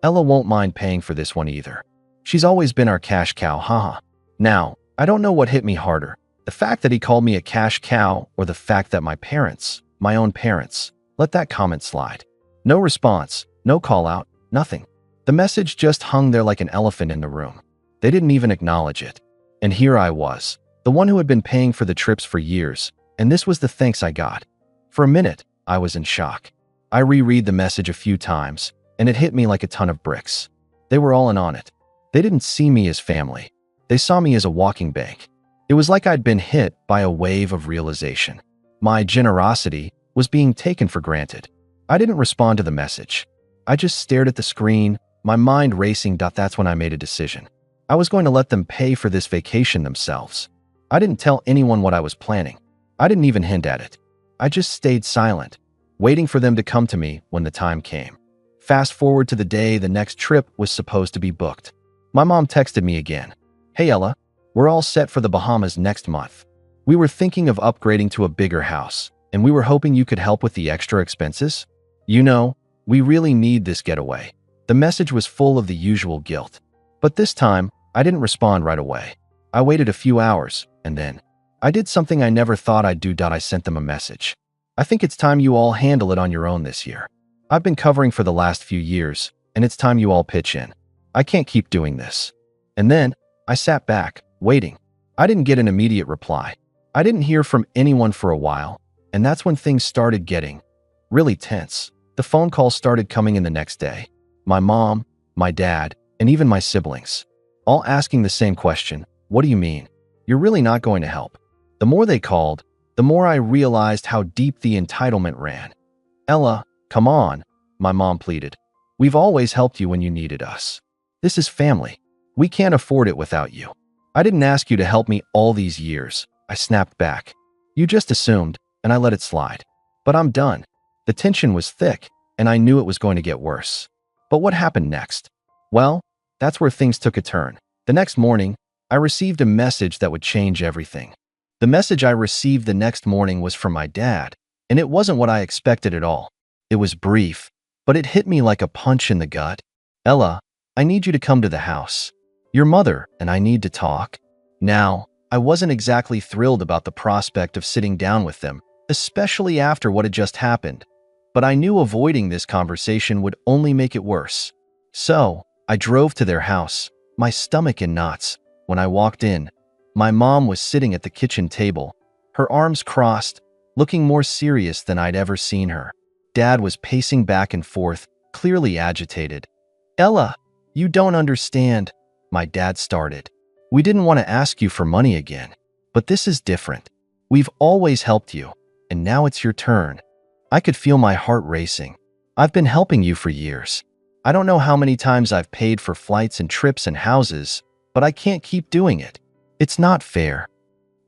Ella won't mind paying for this one either. She's always been our cash cow, haha. Now, I don't know what hit me harder, the fact that he called me a cash cow or the fact that my parents, my own parents, let that comment slide. No response, no call out, nothing. The message just hung there like an elephant in the room. They didn't even acknowledge it. And here I was, the one who had been paying for the trips for years, and this was the thanks I got. For a minute, I was in shock. I reread the message a few times, and it hit me like a ton of bricks. They were all in on it. They didn't see me as family. They saw me as a walking bank. It was like I'd been hit by a wave of realization. My generosity was being taken for granted. I didn't respond to the message. I just stared at the screen, my mind racing. That's when I made a decision. I was going to let them pay for this vacation themselves. I didn't tell anyone what I was planning. I didn't even hint at it. I just stayed silent, waiting for them to come to me when the time came. Fast forward to the day the next trip was supposed to be booked. My mom texted me again. Hey Ella, we're all set for the Bahamas next month. We were thinking of upgrading to a bigger house, and we were hoping you could help with the extra expenses. You know, we really need this getaway. The message was full of the usual guilt. But this time, I didn't respond right away. I waited a few hours, and then I did something I never thought I'd do. I sent them a message. I think it's time you all handle it on your own this year. I've been covering for the last few years, and it's time you all pitch in. I can't keep doing this. And then, I sat back, waiting. I didn't get an immediate reply. I didn't hear from anyone for a while, and that's when things started getting really tense. The phone calls started coming in the next day. My mom, my dad, and even my siblings, all asking the same question. What do you mean? You're really not going to help? The more they called, the more I realized how deep the entitlement ran. Ella, come on, my mom pleaded. We've always helped you when you needed us. This is family. We can't afford it without you. I didn't ask you to help me all these years. I snapped back. You just assumed, and I let it slide. But I'm done. The tension was thick, and I knew it was going to get worse. But what happened next? Well, that's where things took a turn. The next morning, I received a message that would change everything. The message I received the next morning was from my dad, and it wasn't what I expected at all. It was brief, but it hit me like a punch in the gut. Ella, I need you to come to the house. Your mother and I need to talk. Now, I wasn't exactly thrilled about the prospect of sitting down with them, especially after what had just happened. but I knew avoiding this conversation would only make it worse. So, I drove to their house, my stomach in knots. When I walked in, my mom was sitting at the kitchen table, her arms crossed, looking more serious than I'd ever seen her. Dad was pacing back and forth, clearly agitated. "Ella, you don't understand," my dad started. "We didn't want to ask you for money again, but this is different. We've always helped you, and now it's your turn." I could feel my heart racing. "I've been helping you for years. I don't know how many times I've paid for flights and trips and houses, but I can't keep doing it. It's not fair."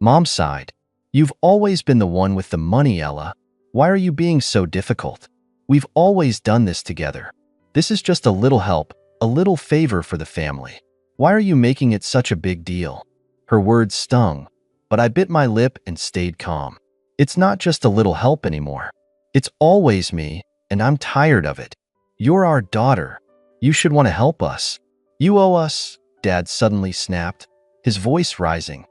Mom sighed. "You've always been the one with the money, Ella. Why are you being so difficult? We've always done this together. This is just a little help, a little favor for the family. Why are you making it such a big deal?" Her words stung, but I bit my lip and stayed calm. "It's not just a little help anymore. It's always me, and I'm tired of it. You're our daughter. You should want to help us. You owe us," Dad suddenly snapped, his voice rising.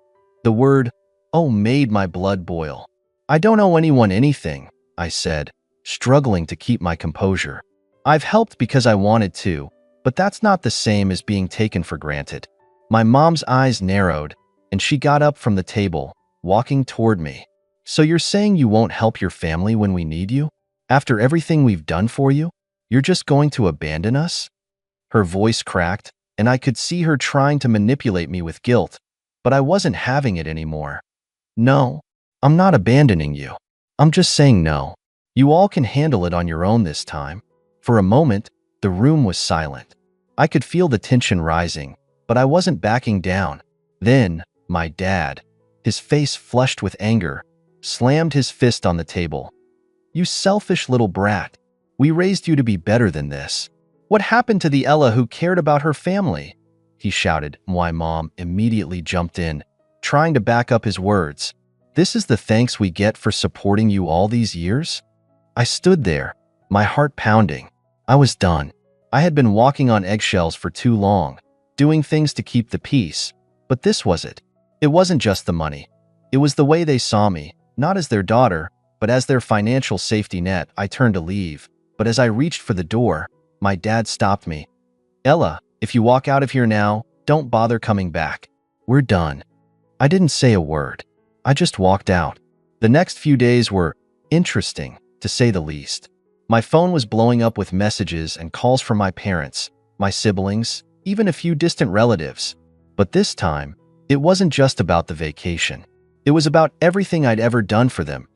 The word, "oh," made my blood boil. "I don't owe anyone anything," I said, struggling to keep my composure. "I've helped because I wanted to, but that's not the same as being taken for granted." My mom's eyes narrowed, and she got up from the table, walking toward me. "So you're saying you won't help your family when we need you? After everything we've done for you? You're just going to abandon us?" Her voice cracked, and I could see her trying to manipulate me with guilt, but I wasn't having it anymore. "No, I'm not abandoning you. I'm just saying no. You all can handle it on your own this time." For a moment, the room was silent. I could feel the tension rising, but I wasn't backing down. Then, my dad, his face flushed with anger, slammed his fist on the table. "You selfish little brat. We raised you to be better than this. What happened to the Ella who cared about her family?" he shouted. My mom immediately jumped in, trying to back up his words. "This is the thanks we get for supporting you all these years?" I stood there, my heart pounding. I was done. I had been walking on eggshells for too long, doing things to keep the peace, but this was it. It wasn't just the money. It was the way they saw me, not as their daughter, but as their financial safety net. I turned to leave, but as I reached for the door, my dad stopped me. "Ella, if you walk out of here now, don't bother coming back. We're done." I didn't say a word. I just walked out. The next few days were interesting, to say the least. My phone was blowing up with messages and calls from my parents, my siblings, even a few distant relatives. But this time, it wasn't just about the vacation. It was about everything I'd ever done for them.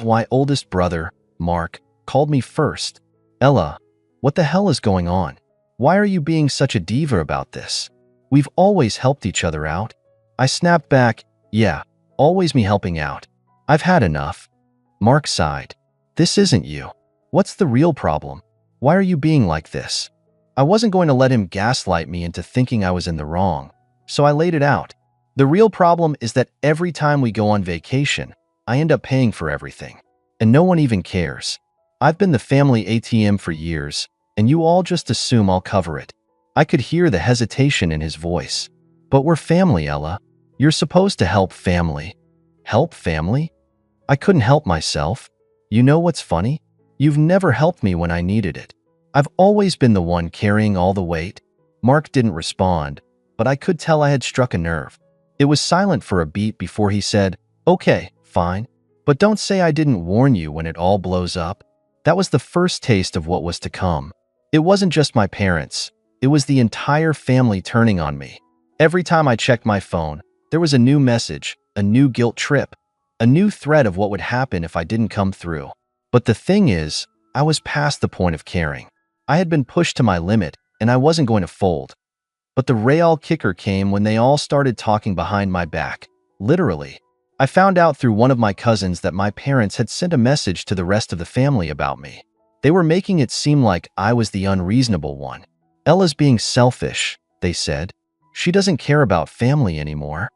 My oldest brother, Mark, called me first. "Ella, what the hell is going on? Why are you being such a diva about this? We've always helped each other out." I snapped back, "Yeah, always me helping out. I've had enough." Mark sighed. "This isn't you. What's the real problem? Why are you being like this?" I wasn't going to let him gaslight me into thinking I was in the wrong, so I laid it out. "The real problem is that every time we go on vacation, I end up paying for everything, and no one even cares. I've been the family ATM for years, and you all just assume I'll cover it." I could hear the hesitation in his voice. "But we're family, Ella. You're supposed to help family." "Help family?" I couldn't help myself. "You know what's funny? You've never helped me when I needed it. I've always been the one carrying all the weight." Mark didn't respond, but I could tell I had struck a nerve. It was silent for a beat before he said, "Okay, fine. But don't say I didn't warn you when it all blows up." That was the first taste of what was to come. It wasn't just my parents. It was the entire family turning on me. Every time I checked my phone, there was a new message, a new guilt trip, a new threat of what would happen if I didn't come through. But the thing is, I was past the point of caring. I had been pushed to my limit, and I wasn't going to fold. But the real kicker came when they all started talking behind my back. Literally. I found out through one of my cousins that my parents had sent a message to the rest of the family about me. They were making it seem like I was the unreasonable one. "Ella's being selfish," they said. "She doesn't care about family anymore."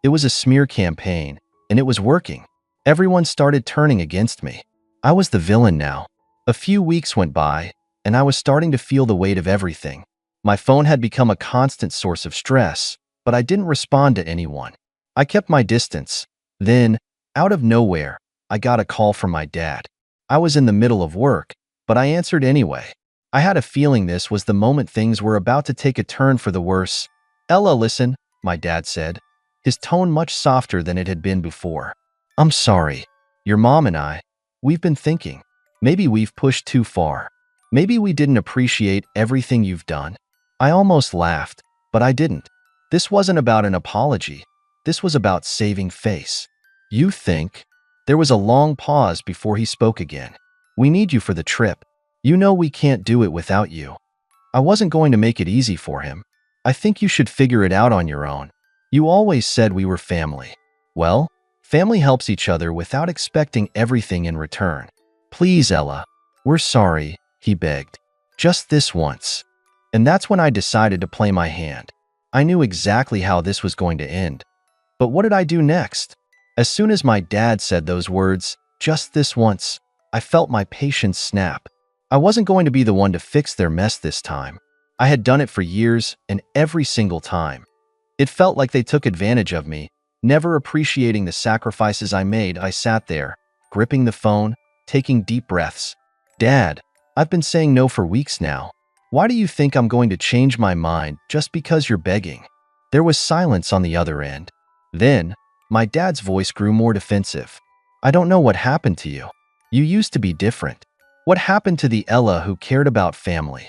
It was a smear campaign, and it was working. Everyone started turning against me. I was the villain now. A few weeks went by, and I was starting to feel the weight of everything. My phone had become a constant source of stress, but I didn't respond to anyone. I kept my distance. Then, out of nowhere, I got a call from my dad. I was in the middle of work, but I answered anyway. I had a feeling this was the moment things were about to take a turn for the worse. Ella, listen, my dad said, his tone much softer than it had been before. I'm sorry. Your mom and we've been thinking. Maybe we've pushed too far. Maybe we didn't appreciate everything you've done. I almost laughed, but I didn't. This wasn't about an apology. This was about saving face. You think? There was a long pause before he spoke again. We need you for the trip. You know we can't do it without you. I wasn't going to make it easy for him. I think you should figure it out on your own. You always said we were family. Well, family helps each other without expecting everything in return. Please, Ella. We're sorry, he begged. Just this once. And that's when I decided to play my hand. I knew exactly how this was going to end. But what did I do next? As soon as my dad said those words, just this once, I felt my patience snap. I wasn't going to be the one to fix their mess this time. I had done it for years, and every single time. It felt like they took advantage of me, never appreciating the sacrifices I made. I sat there, gripping the phone, taking deep breaths. Dad, I've been saying no for weeks now. Why do you think I'm going to change my mind just because you're begging? There was silence on the other end. Then, my dad's voice grew more defensive. I don't know what happened to you. You used to be different. What happened to the Ella who cared about family?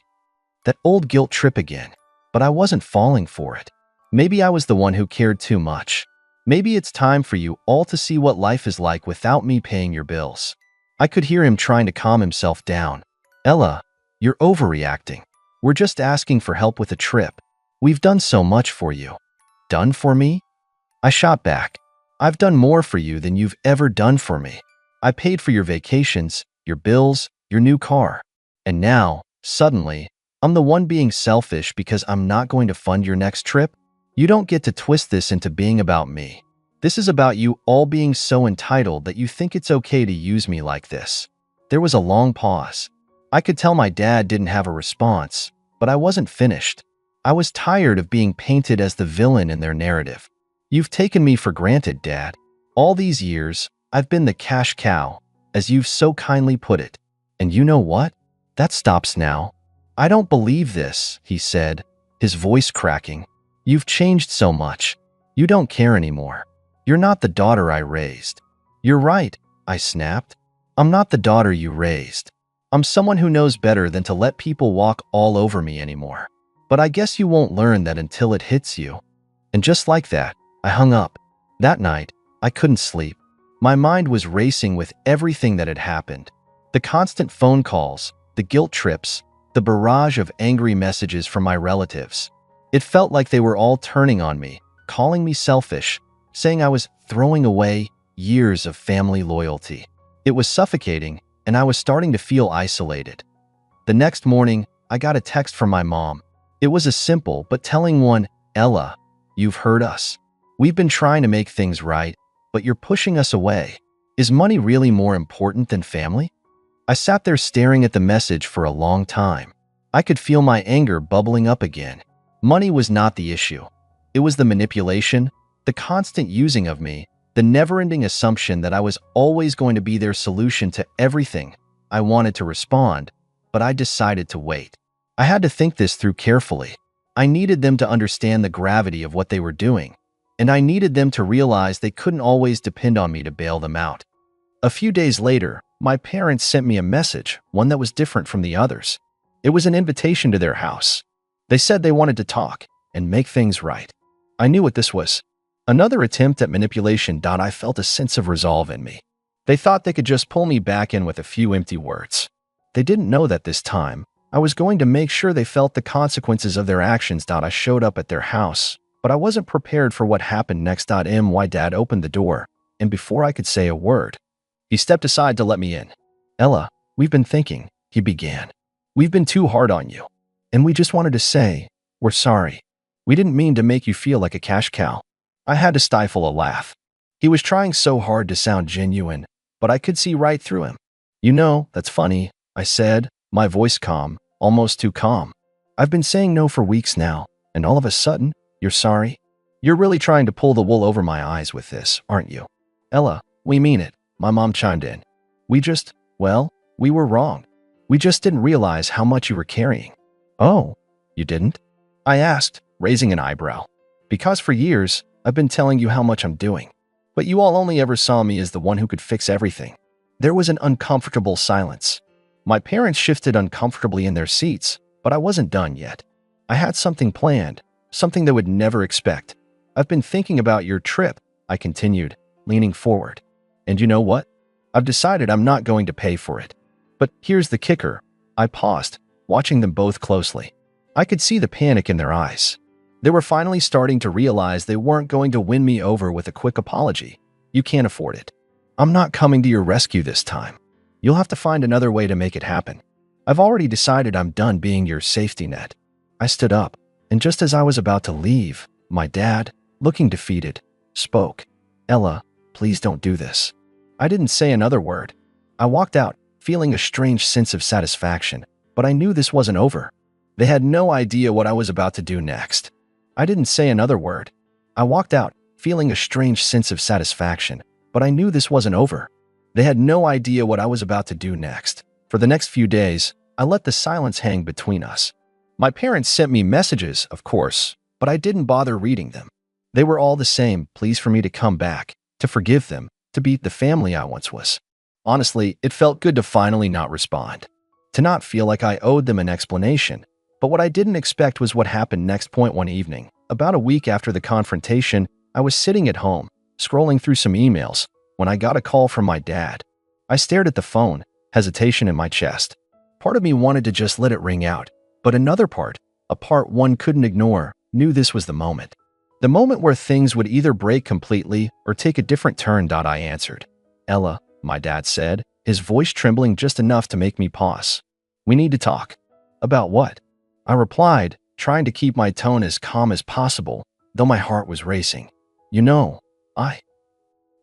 That old guilt trip again. But I wasn't falling for it. Maybe I was the one who cared too much. Maybe it's time for you all to see what life is like without me paying your bills. I could hear him trying to calm himself down. Ella, you're overreacting. We're just asking for help with a trip. We've done so much for you. Done for me? I shot back. I've done more for you than you've ever done for me. I paid for your vacations, your bills, your new car. And now, suddenly, I'm the one being selfish because I'm not going to fund your next trip? You don't get to twist this into being about me. This is about you all being so entitled that you think it's okay to use me like this. There was a long pause. I could tell my dad didn't have a response, but I wasn't finished. I was tired of being painted as the villain in their narrative. You've taken me for granted, Dad. All these years, I've been the cash cow, as you've so kindly put it. And you know what? That stops now. I don't believe this, he said, his voice cracking. You've changed so much. You don't care anymore. You're not the daughter I raised. You're right, I snapped. I'm not the daughter you raised. I'm someone who knows better than to let people walk all over me anymore. But I guess you won't learn that until it hits you. And just like that, I hung up. That night, I couldn't sleep. My mind was racing with everything that had happened. The constant phone calls, the guilt trips, the barrage of angry messages from my relatives. It felt like they were all turning on me, calling me selfish, saying I was throwing away years of family loyalty. It was suffocating, and I was starting to feel isolated. The next morning, I got a text from my mom. It was a simple but telling one. Ella, you've hurt us. We've been trying to make things right, but you're pushing us away. Is money really more important than family? I sat there staring at the message for a long time. I could feel my anger bubbling up again. Money was not the issue. It was the manipulation, the constant using of me, the never-ending assumption that I was always going to be their solution to everything. I wanted to respond, but I decided to wait. I had to think this through carefully. I needed them to understand the gravity of what they were doing, and I needed them to realize they couldn't always depend on me to bail them out. A few days later, my parents sent me a message, one that was different from the others. It was an invitation to their house. They said they wanted to talk and make things right. I knew what this was. Another attempt at manipulation. I felt a sense of resolve in me. They thought they could just pull me back in with a few empty words. They didn't know that this time, I was going to make sure they felt the consequences of their actions. I showed up at their house, but I wasn't prepared for what happened next. My dad opened the door, and before I could say a word, he stepped aside to let me in. Ella, we've been thinking, he began. We've been too hard on you, and we just wanted to say, we're sorry. We didn't mean to make you feel like a cash cow. I had to stifle a laugh. He was trying so hard to sound genuine, but I could see right through him. You know, that's funny, I said, my voice calm, almost too calm. I've been saying no for weeks now, and all of a sudden, you're sorry? You're really trying to pull the wool over my eyes with this, aren't you? Ella, we mean it, my mom chimed in. We were wrong. We just didn't realize how much you were carrying." "Oh, you didn't?" I asked, raising an eyebrow. "Because for years, I've been telling you how much I'm doing. But you all only ever saw me as the one who could fix everything." There was an uncomfortable silence. My parents shifted uncomfortably in their seats, but I wasn't done yet. I had something planned, something they would never expect. "I've been thinking about your trip," I continued, leaning forward. "And you know what? I've decided I'm not going to pay for it. But here's the kicker." I paused, watching them both closely. I could see the panic in their eyes. They were finally starting to realize they weren't going to win me over with a quick apology. "You can't afford it. I'm not coming to your rescue this time. You'll have to find another way to make it happen. I've already decided I'm done being your safety net." I stood up, and just as I was about to leave, my dad, looking defeated, spoke. "Ella, please don't do this." I didn't say another word. I walked out, feeling a strange sense of satisfaction, but I knew this wasn't over. They had no idea what I was about to do next. I didn't say another word. I walked out, feeling a strange sense of satisfaction, but I knew this wasn't over. They had no idea what I was about to do next. For the next few days, I let the silence hang between us. My parents sent me messages, of course, but I didn't bother reading them. They were all the same, pleas for me to come back, to forgive them, to be the family I once was. Honestly, it felt good to finally not respond, to not feel like I owed them an explanation. But what I didn't expect was what happened next. One evening, about a week after the confrontation, I was sitting at home, scrolling through some emails, when I got a call from my dad. I stared at the phone, hesitation in my chest. Part of me wanted to just let it ring out, but another part, a part one couldn't ignore, knew this was the moment. The moment where things would either break completely or take a different turn. I answered. "Ella," my dad said, his voice trembling just enough to make me pause. "We need to talk." "About what?" I replied, trying to keep my tone as calm as possible, though my heart was racing. "You know,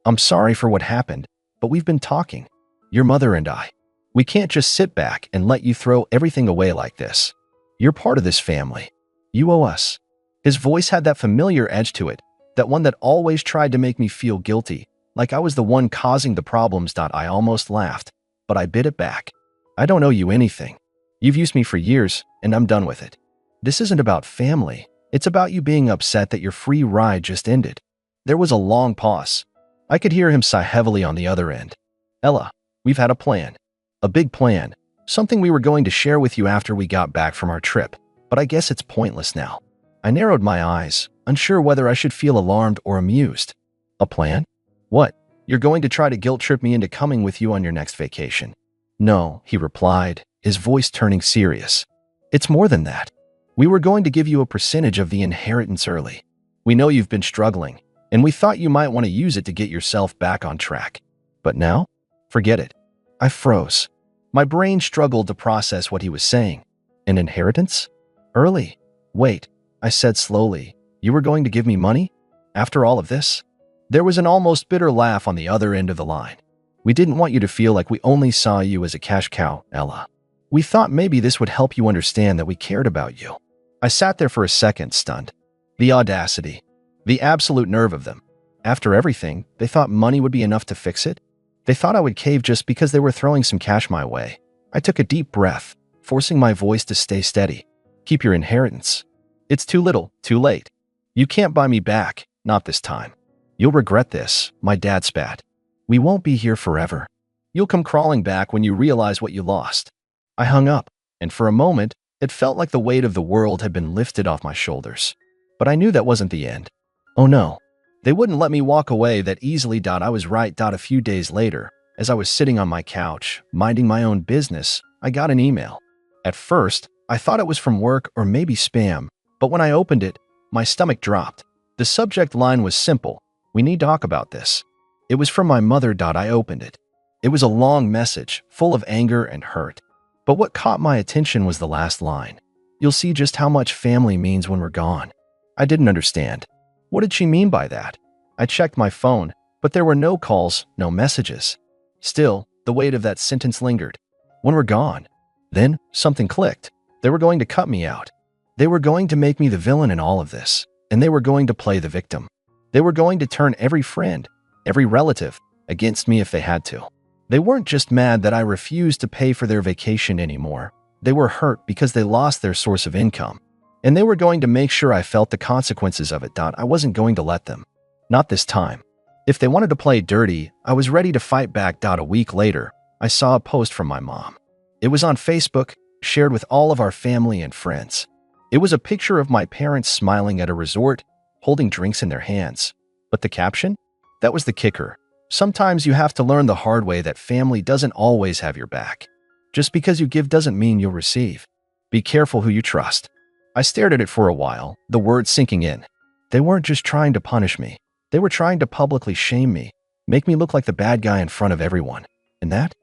I'm sorry for what happened, but we've been talking. Your mother and I. We can't just sit back and let you throw everything away like this. You're part of this family. You owe us." His voice had that familiar edge to it, that one that always tried to make me feel guilty, like I was the one causing the problems. I almost laughed, but I bit it back. "I don't owe you anything. You've used me for years, and I'm done with it. This isn't about family. It's about you being upset that your free ride just ended." There was a long pause. I could hear him sigh heavily on the other end. "Ella, we've had a plan. A big plan. Something we were going to share with you after we got back from our trip, but I guess it's pointless now." I narrowed my eyes, unsure whether I should feel alarmed or amused. "A plan? What? You're going to try to guilt trip me into coming with you on your next vacation?" "No," he replied, his voice turning serious. "It's more than that. We were going to give you a percentage of the inheritance early. We know you've been struggling, and we thought you might want to use it to get yourself back on track. But now? Forget it." I froze. My brain struggled to process what he was saying. "An inheritance? Early? Wait," I said slowly. "You were going to give me money? After all of this?" There was an almost bitter laugh on the other end of the line. "We didn't want you to feel like we only saw you as a cash cow, Ella. We thought maybe this would help you understand that we cared about you." I sat there for a second, stunned. The audacity. The absolute nerve of them. After everything, they thought money would be enough to fix it? They thought I would cave just because they were throwing some cash my way. I took a deep breath, forcing my voice to stay steady. "Keep your inheritance. It's too little, too late. You can't buy me back, not this time. You'll regret this," my dad spat. "We won't be here forever. You'll come crawling back when you realize what you lost." I hung up, and for a moment, it felt like the weight of the world had been lifted off my shoulders. But I knew that wasn't the end. Oh no, they wouldn't let me walk away that easily. I was right. A few days later, as I was sitting on my couch, minding my own business, I got an email. At first, I thought it was from work or maybe spam, but when I opened it, my stomach dropped. The subject line was simple: "We need to talk about this." It was from my mother. I opened it. It was a long message, full of anger and hurt. But what caught my attention was the last line. "You'll see just how much family means when we're gone." I didn't understand. What did she mean by that? I checked my phone, but there were no calls, no messages. Still, the weight of that sentence lingered. When we're gone. Then, something clicked. They were going to cut me out. They were going to make me the villain in all of this, and they were going to play the victim. They were going to turn every friend, every relative, against me if they had to. They weren't just mad that I refused to pay for their vacation anymore. They were hurt because they lost their source of income. And they were going to make sure I felt the consequences of it. I wasn't going to let them. Not this time. If they wanted to play dirty, I was ready to fight back. A week later, I saw a post from my mom. It was on Facebook, shared with all of our family and friends. It was a picture of my parents smiling at a resort, holding drinks in their hands. But the caption? That was the kicker. Sometimes you have to learn the hard way that family doesn't always have your back. Just because you give doesn't mean you'll receive. Be careful who you trust. I stared at it for a while, the words sinking in. They weren't just trying to punish me. They were trying to publicly shame me, make me look like the bad guy in front of everyone. And that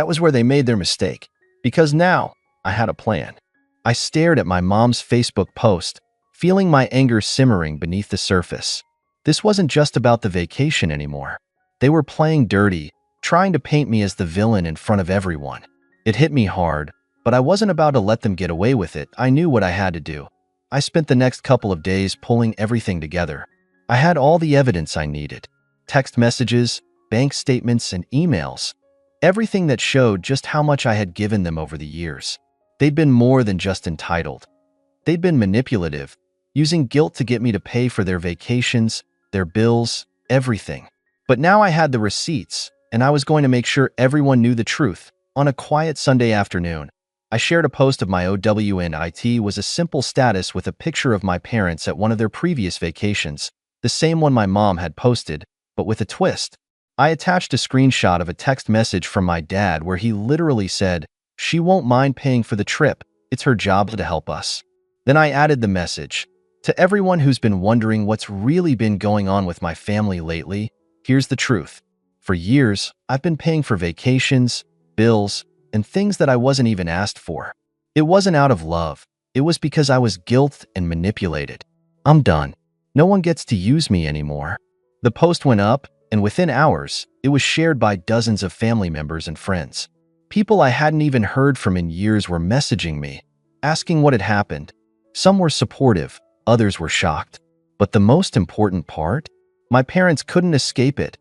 was where they made their mistake. Because now, I had a plan. I stared at my mom's Facebook post, feeling my anger simmering beneath the surface. This wasn't just about the vacation anymore. They were playing dirty, trying to paint me as the villain in front of everyone. It hit me hard, but I wasn't about to let them get away with it. I knew what I had to do. I spent the next couple of days pulling everything together. I had all the evidence I needed. Text messages, bank statements, and emails. Everything that showed just how much I had given them over the years. They'd been more than just entitled. They'd been manipulative, using guilt to get me to pay for their vacations, their bills, everything. But now I had the receipts, and I was going to make sure everyone knew the truth. On a quiet Sunday afternoon, I shared a post of my OWNIT was a simple status with a picture of my parents at one of their previous vacations, the same one my mom had posted, but with a twist. I attached a screenshot of a text message from my dad where he literally said, "She won't mind paying for the trip. It's her job to help us." Then I added the message, "To everyone who's been wondering what's really been going on with my family lately, here's the truth. For years, I've been paying for vacations, bills, and things that I wasn't even asked for. It wasn't out of love. It was because I was guilted and manipulated. I'm done. No one gets to use me anymore." The post went up, and within hours, it was shared by dozens of family members and friends. People I hadn't even heard from in years were messaging me, asking what had happened. Some were supportive, others were shocked. But the most important part? My parents couldn't escape it.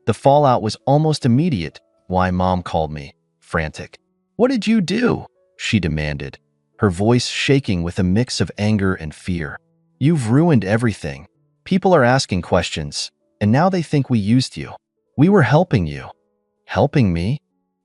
The fallout was almost immediate. "Why?" Mom called me, frantic. "What did you do?" she demanded, her voice shaking with a mix of anger and fear. "You've ruined everything. People are asking questions, and now they think we used you. We were helping you." "Helping me?"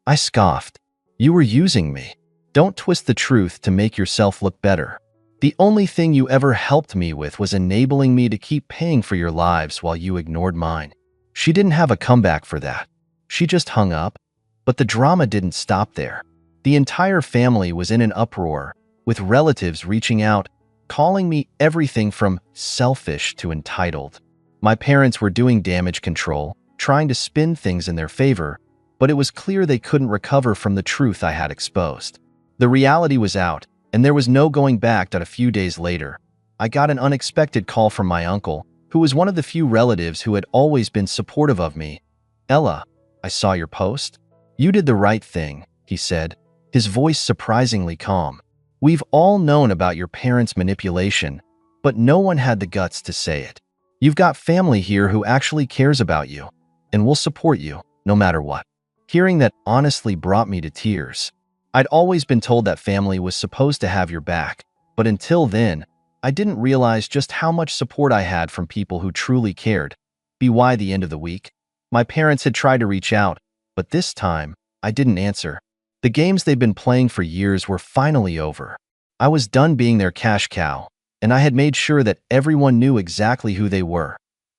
I scoffed. "You were using me. Don't twist the truth to make yourself look better. The only thing you ever helped me with was enabling me to keep paying for your lives while you ignored mine." She didn't have a comeback for that. She just hung up. But the drama didn't stop there. The entire family was in an uproar, with relatives reaching out, calling me everything from selfish to entitled. My parents were doing damage control, trying to spin things in their favor, but it was clear they couldn't recover from the truth I had exposed. The reality was out, and there was no going back. A few days later, I got an unexpected call from my uncle, who was one of the few relatives who had always been supportive of me. "Ella, I saw your post. You did the right thing," he said, his voice surprisingly calm. "We've all known about your parents' manipulation, but no one had the guts to say it. You've got family here who actually cares about you, and will support you, no matter what." Hearing that honestly brought me to tears. I'd always been told that family was supposed to have your back, but until then, I didn't realize just how much support I had from people who truly cared. By the end of the week, my parents had tried to reach out, but this time, I didn't answer. The games they'd been playing for years were finally over. I was done being their cash cow, and I had made sure that everyone knew exactly who they were.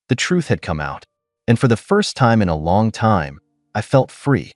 The truth had come out, and for the first time in a long time, I felt free.